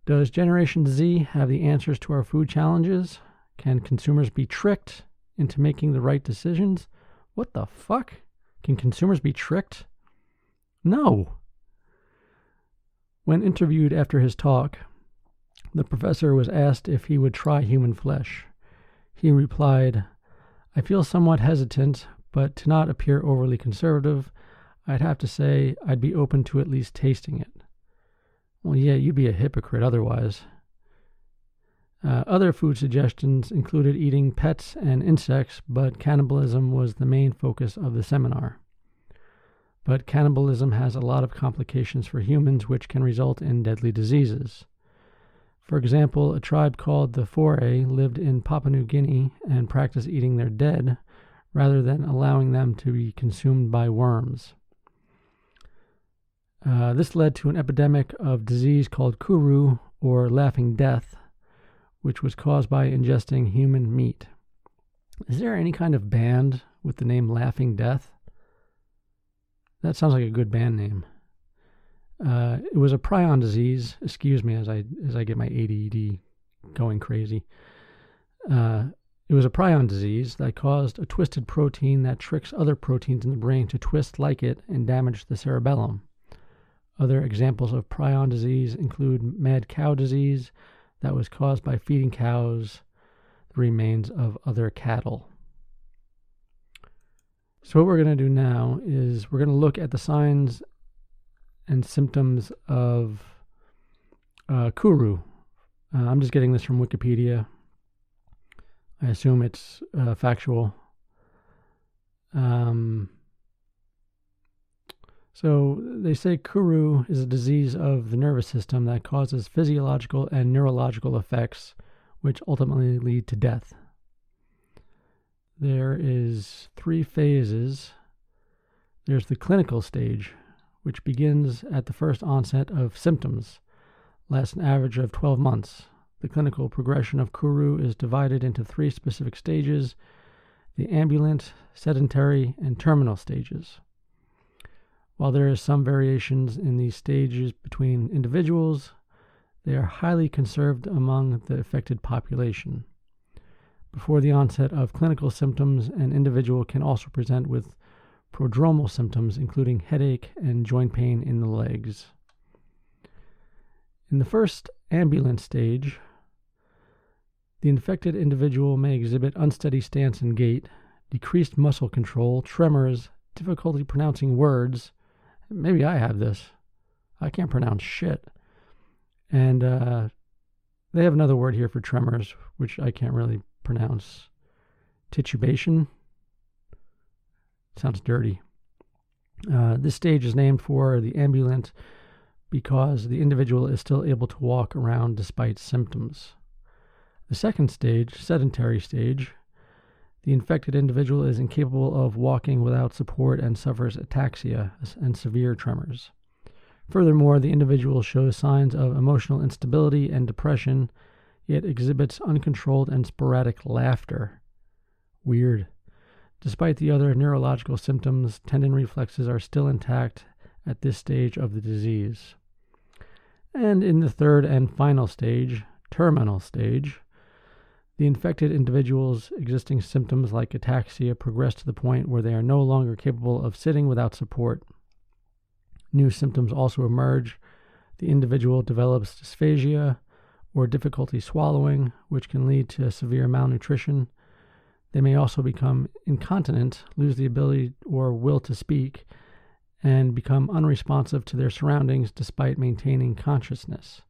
Does Generation Z have the answers to our food challenges? Can consumers be tricked into making the right decisions? What the fuck? Can consumers be tricked? No. When interviewed after his talk, the professor was asked if he would try human flesh. He replied, I feel somewhat hesitant, but to not appear overly conservative, I'd have to say I'd be open to at least tasting it. Well, yeah, you'd be a hypocrite otherwise. Other food suggestions included eating pets and insects, but cannibalism was the main focus of the seminar. But cannibalism has a lot of complications for humans, which can result in deadly diseases. For example, a tribe called the Foray lived in Papua New Guinea and practiced eating their dead rather than allowing them to be consumed by worms. This led to an epidemic of disease called kuru, or laughing death, which was caused by ingesting human meat. Is there any kind of band with the name Laughing Death? That sounds like a good band name. It was a prion disease. Excuse me as I get my ADD going crazy. It was a prion disease that caused a twisted protein that tricks other proteins in the brain to twist like it and damage the cerebellum. Other examples of prion disease include mad cow disease that was caused by feeding cows the remains of other cattle. So what we're going to do now is we're going to look at the signs and symptoms of kuru. I'm just getting this from Wikipedia. I assume it's factual. So they say kuru is a disease of the nervous system that causes physiological and neurological effects, which ultimately lead to death. There is 3 phases. There's the clinical stage, which begins at the first onset of symptoms, lasts an average of 12 months. The clinical progression of kuru is divided into 3 specific stages: the ambulant, sedentary, and terminal stages. While there is some variations in these stages between individuals, they are highly conserved among the affected population. Before the onset of clinical symptoms, an individual can also present with prodromal symptoms, including headache and joint pain in the legs. In the first ambulant stage, the infected individual may exhibit unsteady stance and gait, decreased muscle control, tremors, difficulty pronouncing words. Maybe I have this. I can't pronounce shit. And they have another word here for tremors, which I can't really pronounce. Titubation. Sounds dirty. This stage is named for the ambulant because the individual is still able to walk around despite symptoms. The second stage, sedentary stage, the infected individual is incapable of walking without support and suffers ataxia and severe tremors. Furthermore, the individual shows signs of emotional instability and depression, yet exhibits uncontrolled and sporadic laughter. Weird. Despite the other neurological symptoms, tendon reflexes are still intact at this stage of the disease. And in the third and final stage, terminal stage, the infected individual's existing symptoms like ataxia progress to the point where they are no longer capable of sitting without support. New symptoms also emerge. The individual develops dysphagia or difficulty swallowing, which can lead to severe malnutrition. They may also become incontinent, lose the ability or will to speak, and become unresponsive to their surroundings despite maintaining consciousness.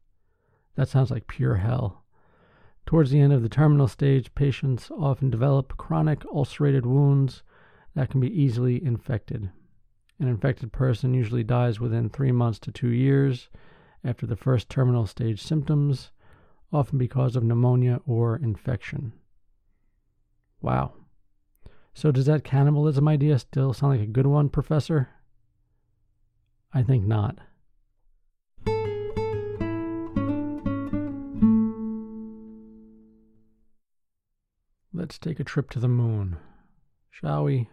That sounds like pure hell. Towards the end of the terminal stage, patients often develop chronic ulcerated wounds that can be easily infected. An infected person usually dies within 3 months to 2 years after the first terminal stage symptoms, often because of pneumonia or infection. Wow. So does that cannibalism idea still sound like a good one, Professor? I think not. Let's take a trip to the moon, shall we?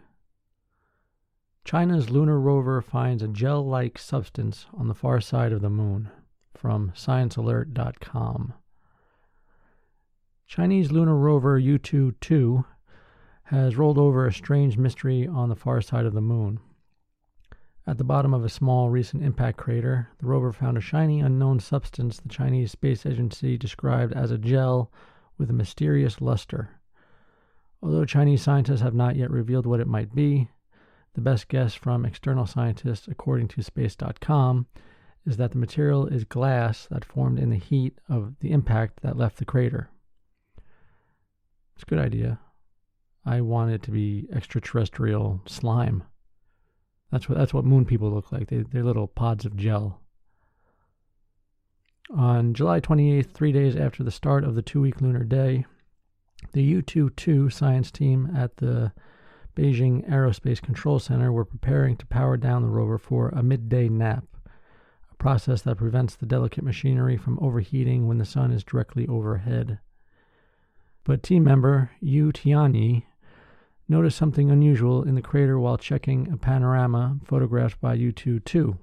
China's lunar rover finds a gel-like substance on the far side of the moon, from sciencealert.com. Chinese lunar rover Yutu-2 has rolled over a strange mystery on the far side of the moon. At the bottom of a small recent impact crater, the rover found a shiny unknown substance the Chinese Space Agency described as a gel with a mysterious luster. Although Chinese scientists have not yet revealed what it might be, the best guess from external scientists, according to space.com, is that the material is glass that formed in the heat of the impact that left the crater. It's a good idea. I want it to be extraterrestrial slime. That's what moon people look like. They're little pods of gel. On July 28th, 3 days after the start of the 2-week lunar day, the Yutu-2 science team at the Beijing Aerospace Control Center were preparing to power down the rover for a midday nap, a process that prevents the delicate machinery from overheating when the sun is directly overhead. But team member Yu Tianyi noticed something unusual in the crater while checking a panorama photographed by Yutu-2.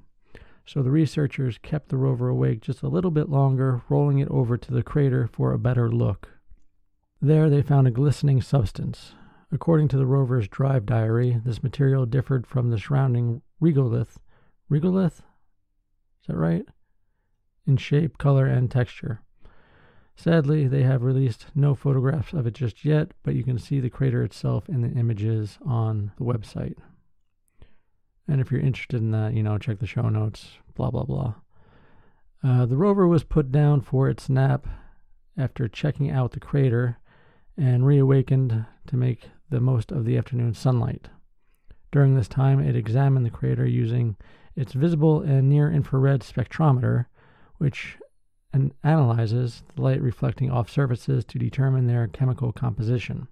So the researchers kept the rover awake just a little bit longer, rolling it over to the crater for a better look. There they found a glistening substance. According to the rover's drive diary, this material differed from the surrounding regolith. Regolith? Is that right? In shape, color, and texture. Sadly, they have released no photographs of it just yet, but you can see the crater itself in the images on the website. And if you're interested in that, check the show notes, blah, blah, blah. The rover was put down for its nap after checking out the crater and reawakened to make the most of the afternoon sunlight. During this time, it examined the crater using its visible and near-infrared spectrometer, which analyzes the light reflecting off surfaces to determine their chemical composition.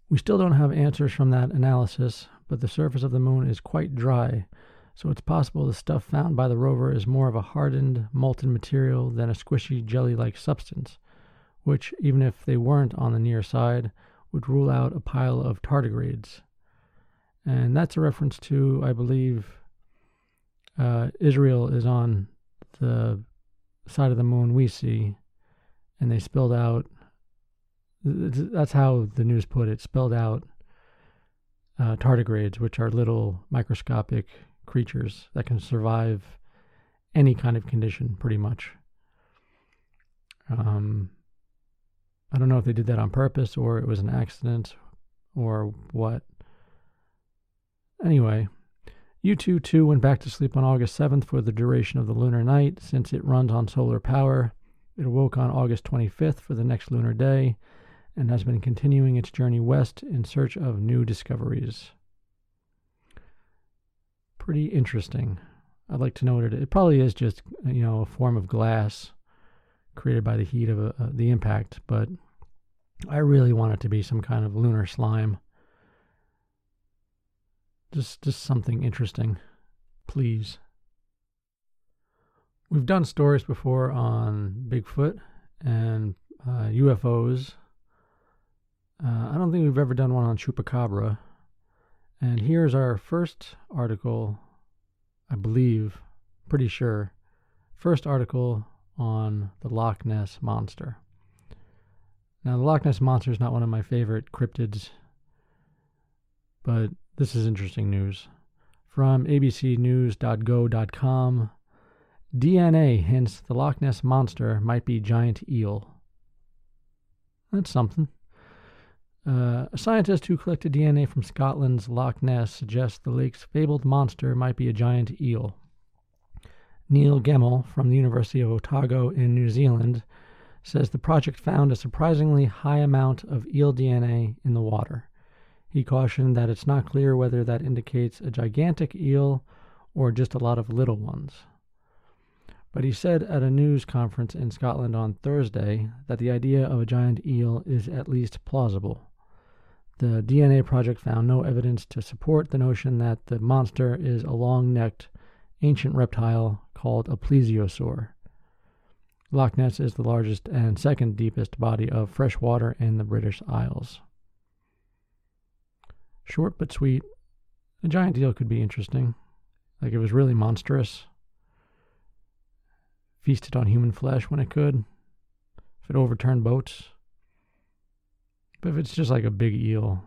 We still don't have answers from that analysis, but the surface of the moon is quite dry, so it's possible the stuff found by the rover is more of a hardened, molten material than a squishy, jelly-like substance, which, even if they weren't on the near side, would rule out a pile of tardigrades. And that's a reference to, I believe, Israel is on the side of the moon we see, and they spilled out, that's how the news put it, spilled out tardigrades, which are little microscopic creatures that can survive any kind of condition, pretty much. I don't know if they did that on purpose or it was an accident or what. Anyway, Yutu-2 went back to sleep on August 7th for the duration of the lunar night. Since it runs on solar power, it awoke on August 25th for the next lunar day and has been continuing its journey west in search of new discoveries. Pretty interesting. I'd like to know what it probably is just, a form of glass created by the heat of the impact, but I really want it to be some kind of lunar slime. Just something interesting, please. We've done stories before on Bigfoot and UFOs. I don't think we've ever done one on chupacabra. And here's our first article, I believe, pretty sure, first article on the Loch Ness Monster. Now, the Loch Ness Monster is not one of my favorite cryptids, but this is interesting news. From abcnews.go.com, DNA hints the Loch Ness Monster might be giant eel. That's something. A scientist who collected DNA from Scotland's Loch Ness suggests the lake's fabled monster might be a giant eel. Neil Gemmell from the University of Otago in New Zealand says the project found a surprisingly high amount of eel DNA in the water. He cautioned that it's not clear whether that indicates a gigantic eel or just a lot of little ones. But he said at a news conference in Scotland on Thursday that the idea of a giant eel is at least plausible. The DNA project found no evidence to support the notion that the monster is a long-necked ancient reptile called a plesiosaur. Loch Ness is the largest and second deepest body of fresh water in the British Isles. Short but sweet, a giant eel could be interesting. Like it was really monstrous. Feasted on human flesh when it could. If it overturned boats. But if it's just like a big eel,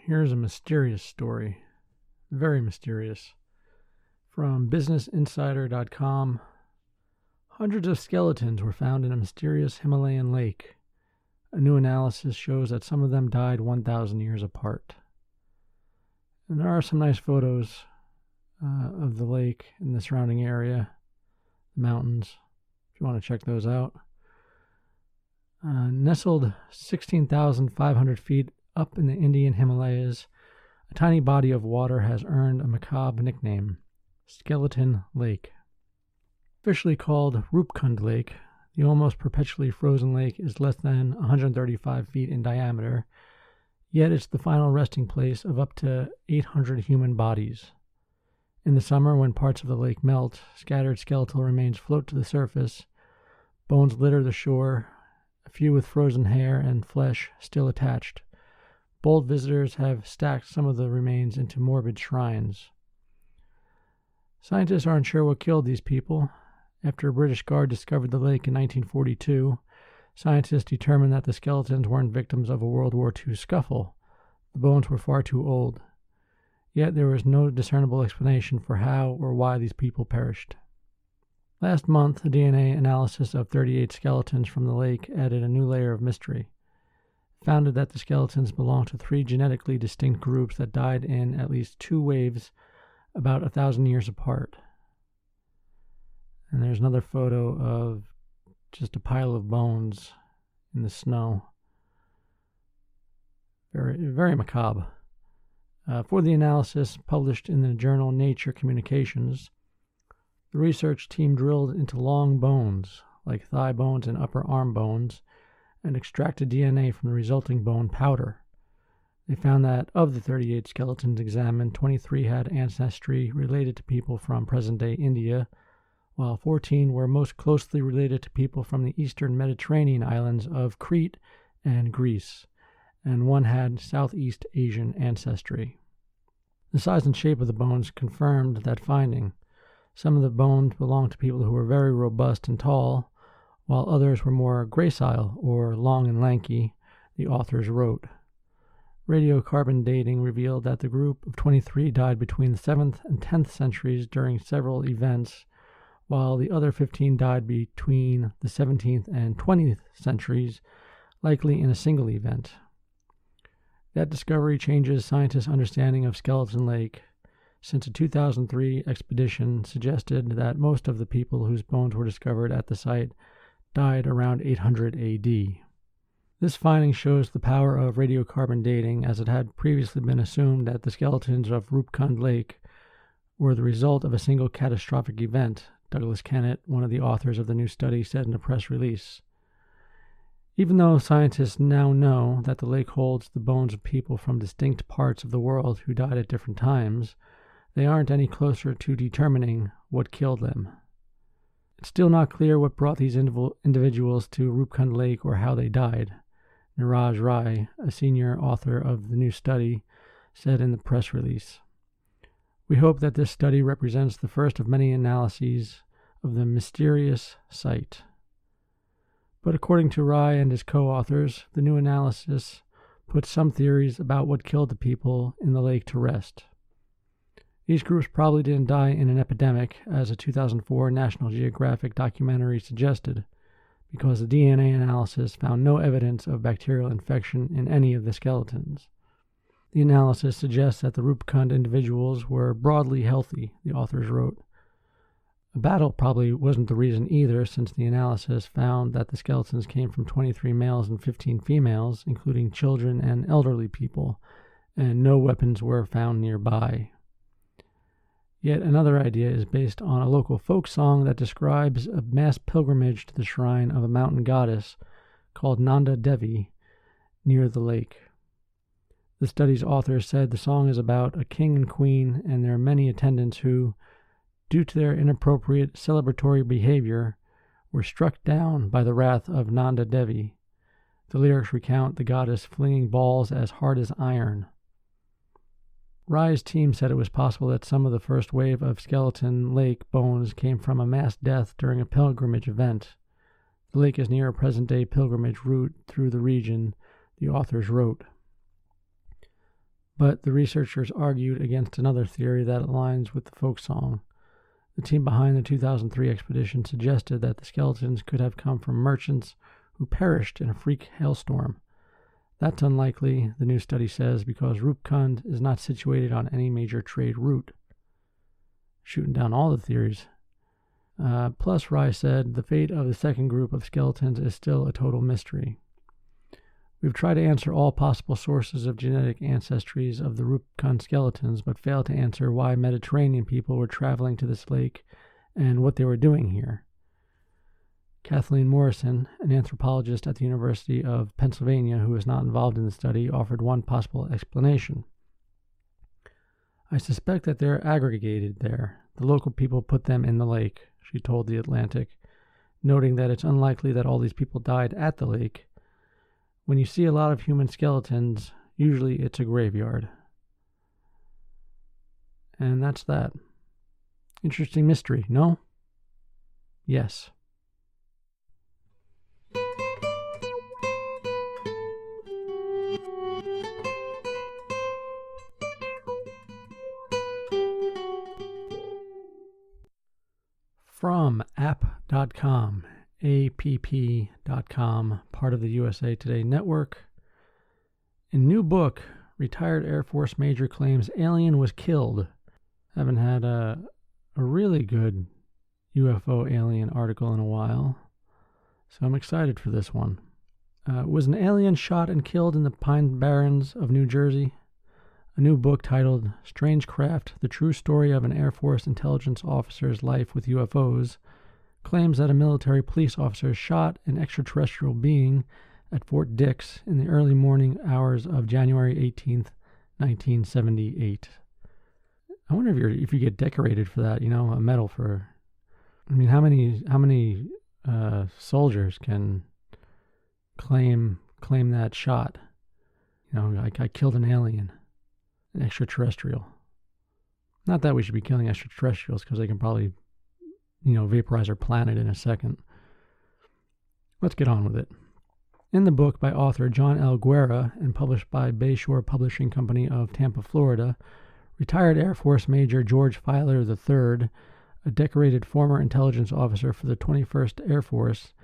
Here's a mysterious story. Very mysterious. From BusinessInsider.com, hundreds of skeletons were found in a mysterious Himalayan lake. A new analysis shows that some of them died 1,000 years apart. And there are some nice photos of the lake and the surrounding area, the mountains, if you want to check those out. Nestled 16,500 feet up in the Indian Himalayas, a tiny body of water has earned a macabre nickname, Skeleton Lake. Officially called Rupkund Lake, the almost perpetually frozen lake is less than 135 feet in diameter, yet it's the final resting place of up to 800 human bodies. In the summer, when parts of the lake melt, scattered skeletal remains float to the surface, bones litter the shore, a few with frozen hair and flesh still attached. Bold visitors have stacked some of the remains into morbid shrines. Scientists aren't sure what killed these people. After a British guard discovered the lake in 1942, scientists determined that the skeletons weren't victims of a World War II scuffle. The bones were far too old. Yet there was no discernible explanation for how or why these people perished. Last month, a DNA analysis of 38 skeletons from the lake added a new layer of mystery. It found that the skeletons belonged to 3 genetically distinct groups that died in at least 2 waves about 1,000 years apart. And there's another photo of just a pile of bones in the snow. Very, very macabre. For the analysis published in the journal Nature Communications, the research team drilled into long bones, like thigh bones and upper arm bones, and extracted DNA from the resulting bone powder. They found that of the 38 skeletons examined, 23 had ancestry related to people from present-day India, while 14 were most closely related to people from the eastern Mediterranean islands of Crete and Greece, and 1 had Southeast Asian ancestry. The size and shape of the bones confirmed that finding. Some of the bones belonged to people who were very robust and tall, while others were more gracile or long and lanky, the authors wrote. Radiocarbon dating revealed that the group of 23 died between the 7th and 10th centuries during several events, while the other 15 died between the 17th and 20th centuries, likely in a single event. That discovery changes scientists' understanding of Skeleton Lake. since a 2003 expedition suggested that most of the people whose bones were discovered at the site died around 800 AD. This finding shows the power of radiocarbon dating, as it had previously been assumed that the skeletons of Rupkund Lake were the result of a single catastrophic event, Douglas Kennett, one of the authors of the new study, said in a press release. Even though scientists now know that the lake holds the bones of people from distinct parts of the world who died at different times, they aren't any closer to determining what killed them. It's still not clear what brought these individuals to Rupkund Lake or how they died, Niraj Rai, a senior author of the new study, said in the press release. We hope that this study represents the first of many analyses of the mysterious site. But according to Rai and his co-authors, the new analysis puts some theories about what killed the people in the lake to rest. These groups probably didn't die in an epidemic, as a 2004 National Geographic documentary suggested, because the DNA analysis found no evidence of bacterial infection in any of the skeletons. The analysis suggests that the Rupkund individuals were broadly healthy, the authors wrote. A battle probably wasn't the reason either, since the analysis found that the skeletons came from 23 males and 15 females, including children and elderly people, and no weapons were found nearby. Yet another idea is based on a local folk song that describes a mass pilgrimage to the shrine of a mountain goddess called Nanda Devi near the lake. The study's author said the song is about a king and queen and their many attendants who, due to their inappropriate celebratory behavior, were struck down by the wrath of Nanda Devi. The lyrics recount the goddess flinging balls as hard as iron. Rai's team said it was possible that some of the first wave of Skeleton Lake bones came from a mass death during a pilgrimage event. The lake is near a present-day pilgrimage route through the region, the authors wrote. But the researchers argued against another theory that aligns with the folk song. The team behind the 2003 expedition suggested that the skeletons could have come from merchants who perished in a freak hailstorm. That's unlikely, the new study says, because Rupkund is not situated on any major trade route. Shooting down all the theories. Plus, Rai said, the fate of the second group of skeletons is still a total mystery. We've tried to answer all possible sources of genetic ancestries of the Rupkund skeletons, but failed to answer why Mediterranean people were traveling to this lake and what they were doing here. Kathleen Morrison, an anthropologist at the University of Pennsylvania who is not involved in the study, offered one possible explanation. I suspect that they're aggregated there. The local people put them in the lake, she told The Atlantic, noting that it's unlikely that all these people died at the lake. When you see a lot of human skeletons, usually it's a graveyard. And that's that. Interesting mystery, no? Yes. From app.com, app.com, part of the USA Today Network. In new book, retired Air Force major claims alien was killed. Haven't had a really good UFO alien article in a while, so I'm excited for this one. Was an alien shot and killed in the Pine Barrens of New Jersey? A new book titled Strange Craft, The True Story of an Air Force Intelligence Officer's Life with UFOs, claims that a military police officer shot an extraterrestrial being at Fort Dix in the early morning hours of January 18th, 1978. I wonder if you get decorated for that, a medal for... I mean, how many soldiers can claim that shot? I killed an alien. An extraterrestrial. Not that we should be killing extraterrestrials, because they can probably, vaporize our planet in a second. Let's get on with it. In the book by author John L. Guerra and published by Bayshore Publishing Company of Tampa, Florida, retired Air Force Major George Filer III, a decorated former intelligence officer for the 21st Air Force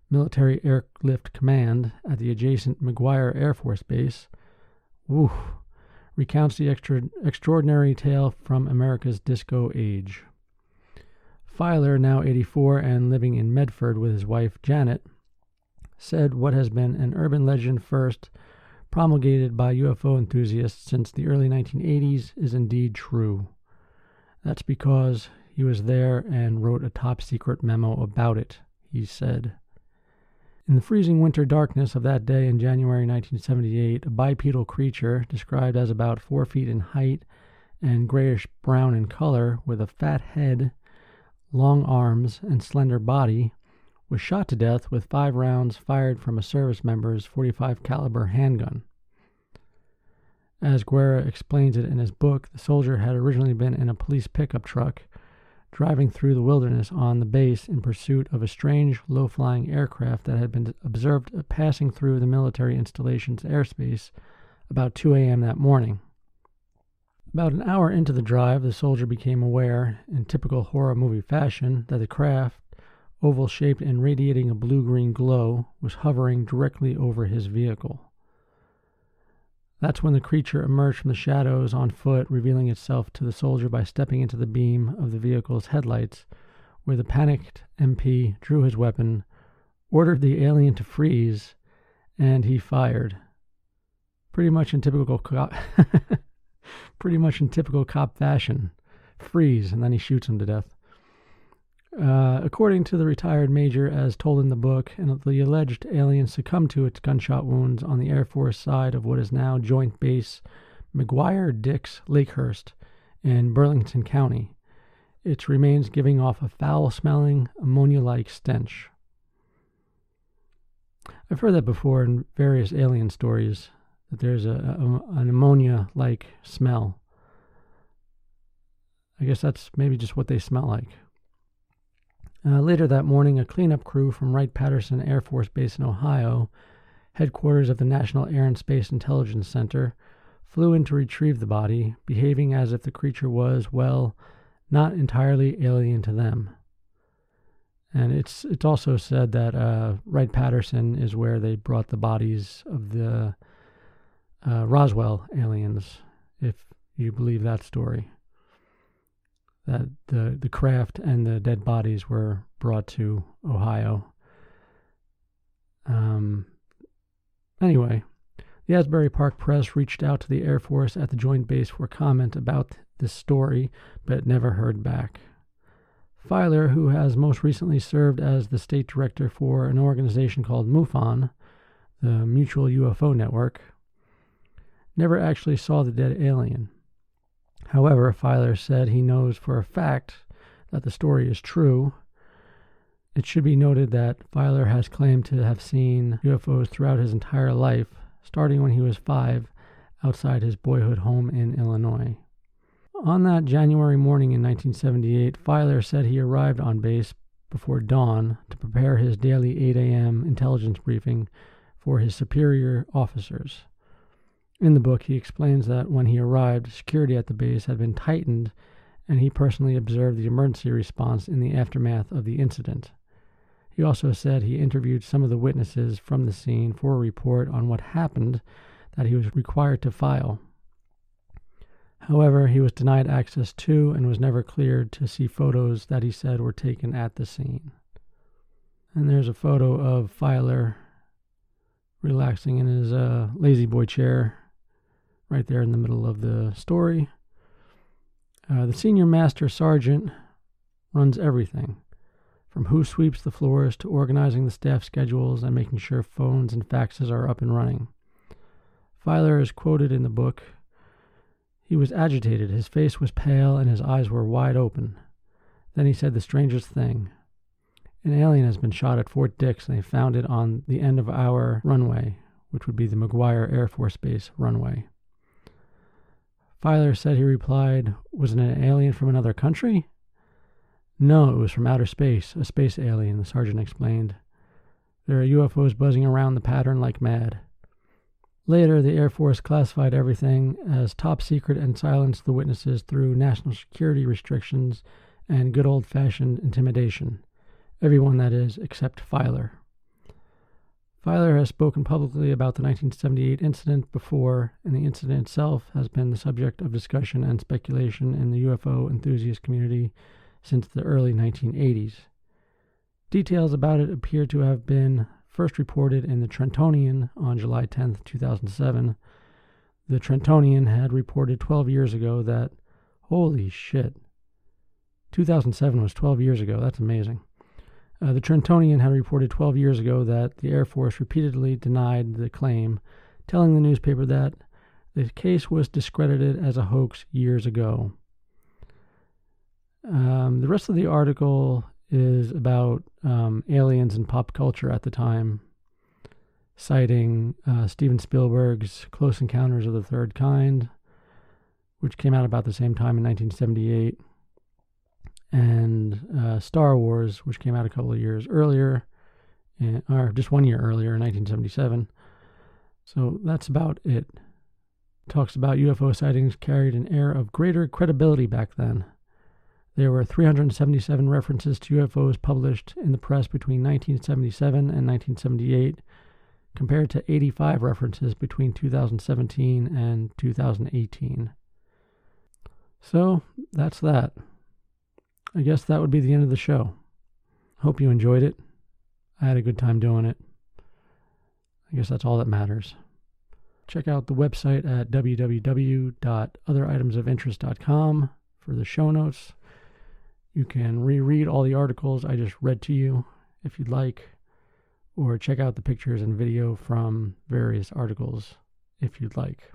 Military Airlift Command at the adjacent McGuire Air Force Base, recounts the extraordinary tale from America's disco age. Filer, now 84 and living in Medford with his wife Janet, said what has been an urban legend first promulgated by UFO enthusiasts since the early 1980s is indeed true. That's because he was there and wrote a top-secret memo about it, he said. In the freezing winter darkness of that day in January 1978, a bipedal creature, described as about 4 feet in height and grayish-brown in color, with a fat head, long arms, and slender body, was shot to death with 5 rounds fired from a service member's .45 caliber handgun. As Guerra explains it in his book, the soldier had originally been in a police pickup truck, driving through the wilderness on the base in pursuit of a strange, low-flying aircraft that had been observed passing through the military installation's airspace about 2 a.m. that morning. About an hour into the drive, the soldier became aware, in typical horror movie fashion, that the craft, oval-shaped and radiating a blue-green glow, was hovering directly over his vehicle. That's when the creature emerged from the shadows on foot, revealing itself to the soldier by stepping into the beam of the vehicle's headlights, where the panicked MP drew his weapon, ordered the alien to freeze, and he fired. Pretty much in typical cop fashion. Freeze, and then he shoots him to death. According to the retired major, as told in the book, and the alleged alien succumbed to its gunshot wounds on the Air Force side of what is now Joint Base McGuire-Dix Lakehurst in Burlington County, its remains giving off a foul-smelling, ammonia-like stench. I've heard that before in various alien stories, that there's an ammonia-like smell. I guess that's maybe just what they smell like. Later that morning, a cleanup crew from Wright-Patterson Air Force Base in Ohio, headquarters of the National Air and Space Intelligence Center, flew in to retrieve the body, behaving as if the creature was, well, not entirely alien to them. And it's also said that Wright-Patterson is where they brought the bodies of the Roswell aliens, if you believe that story. That the craft and the dead bodies were brought to Ohio. Anyway, the Asbury Park Press reached out to the Air Force at the Joint Base for comment about this story, but never heard back. Filer, who has most recently served as the state director for an organization called MUFON, the Mutual UFO Network, never actually saw the dead alien. However, Filer said he knows for a fact that the story is true. It should be noted that Filer has claimed to have seen UFOs throughout his entire life, starting when he was 5, outside his boyhood home in Illinois. On that January morning in 1978, Filer said he arrived on base before dawn to prepare his daily 8 a.m. intelligence briefing for his superior officers. In the book, he explains that when he arrived, security at the base had been tightened, and he personally observed the emergency response in the aftermath of the incident. He also said he interviewed some of the witnesses from the scene for a report on what happened that he was required to file. However, he was denied access to and was never cleared to see photos that he said were taken at the scene. And there's a photo of Filer relaxing in his lazy boy chair, right there in the middle of the story. The senior master sergeant runs everything, from who sweeps the floors to organizing the staff schedules and making sure phones and faxes are up and running. Filer is quoted in the book. He was agitated, his face was pale, and his eyes were wide open. Then he said the strangest thing. An alien has been shot at Fort Dix, and they found it on the end of our runway, which would be the McGuire Air Force Base runway. Filer said he replied, "Was it an alien from another country?" "No, it was from outer space, a space alien," the sergeant explained. "There are UFOs buzzing around the pattern like mad." Later, the Air Force classified everything as top secret and silenced the witnesses through national security restrictions and good old-fashioned intimidation. Everyone, that is, except Filer. Filer has spoken publicly about the 1978 incident before, and the incident itself has been the subject of discussion and speculation in the UFO enthusiast community since the early 1980s. Details about it appear to have been first reported in the Trentonian on July 10, 2007. The Trentonian had reported 12 years ago that, holy shit, 2007 was 12 years ago. That's amazing. The Trentonian had reported 12 years ago that the Air Force repeatedly denied the claim, telling the newspaper that the case was discredited as a hoax years ago. The rest of the article is about aliens and pop culture at the time, citing Steven Spielberg's Close Encounters of the Third Kind, which came out about the same time in 1978, and Star Wars, which came out a couple of years earlier, or just 1 year earlier in 1977. So that's about it. Talks about UFO sightings carried an air of greater credibility back then. There were 377 references to UFOs published in the press between 1977 and 1978, compared to 85 references between 2017 and 2018. So that's that. I guess that would be the end of the show. Hope you enjoyed it. I had a good time doing it. I guess that's all that matters. Check out the website at www.otheritemsofinterest.com for the show notes. You can reread all the articles I just read to you if you'd like, or check out the pictures and video from various articles if you'd like.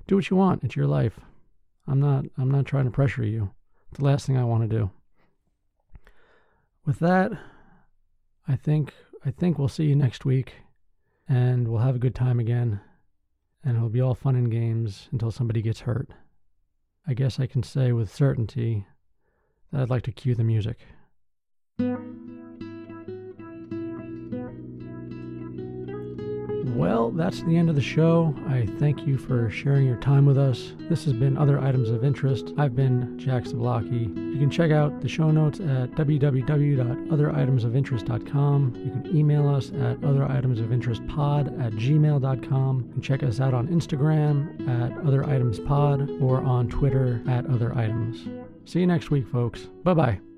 Do what you want. It's your life. I'm not trying to pressure you. It's the last thing I want to do. With that, I think we'll see you next week, and we'll have a good time again, and it'll be all fun and games until somebody gets hurt. I guess I can say with certainty that I'd like to cue the music. Well, that's the end of the show. I thank you for sharing your time with us. This has been Other Items of Interest. I've been Jack Zablocki. You can check out the show notes at www.otheritemsofinterest.com. You can email us at otheritemsofinterestpod@gmail.com. You can check us out on Instagram at otheritemspod or on Twitter at otheriitems. See you next week, folks. Bye-bye.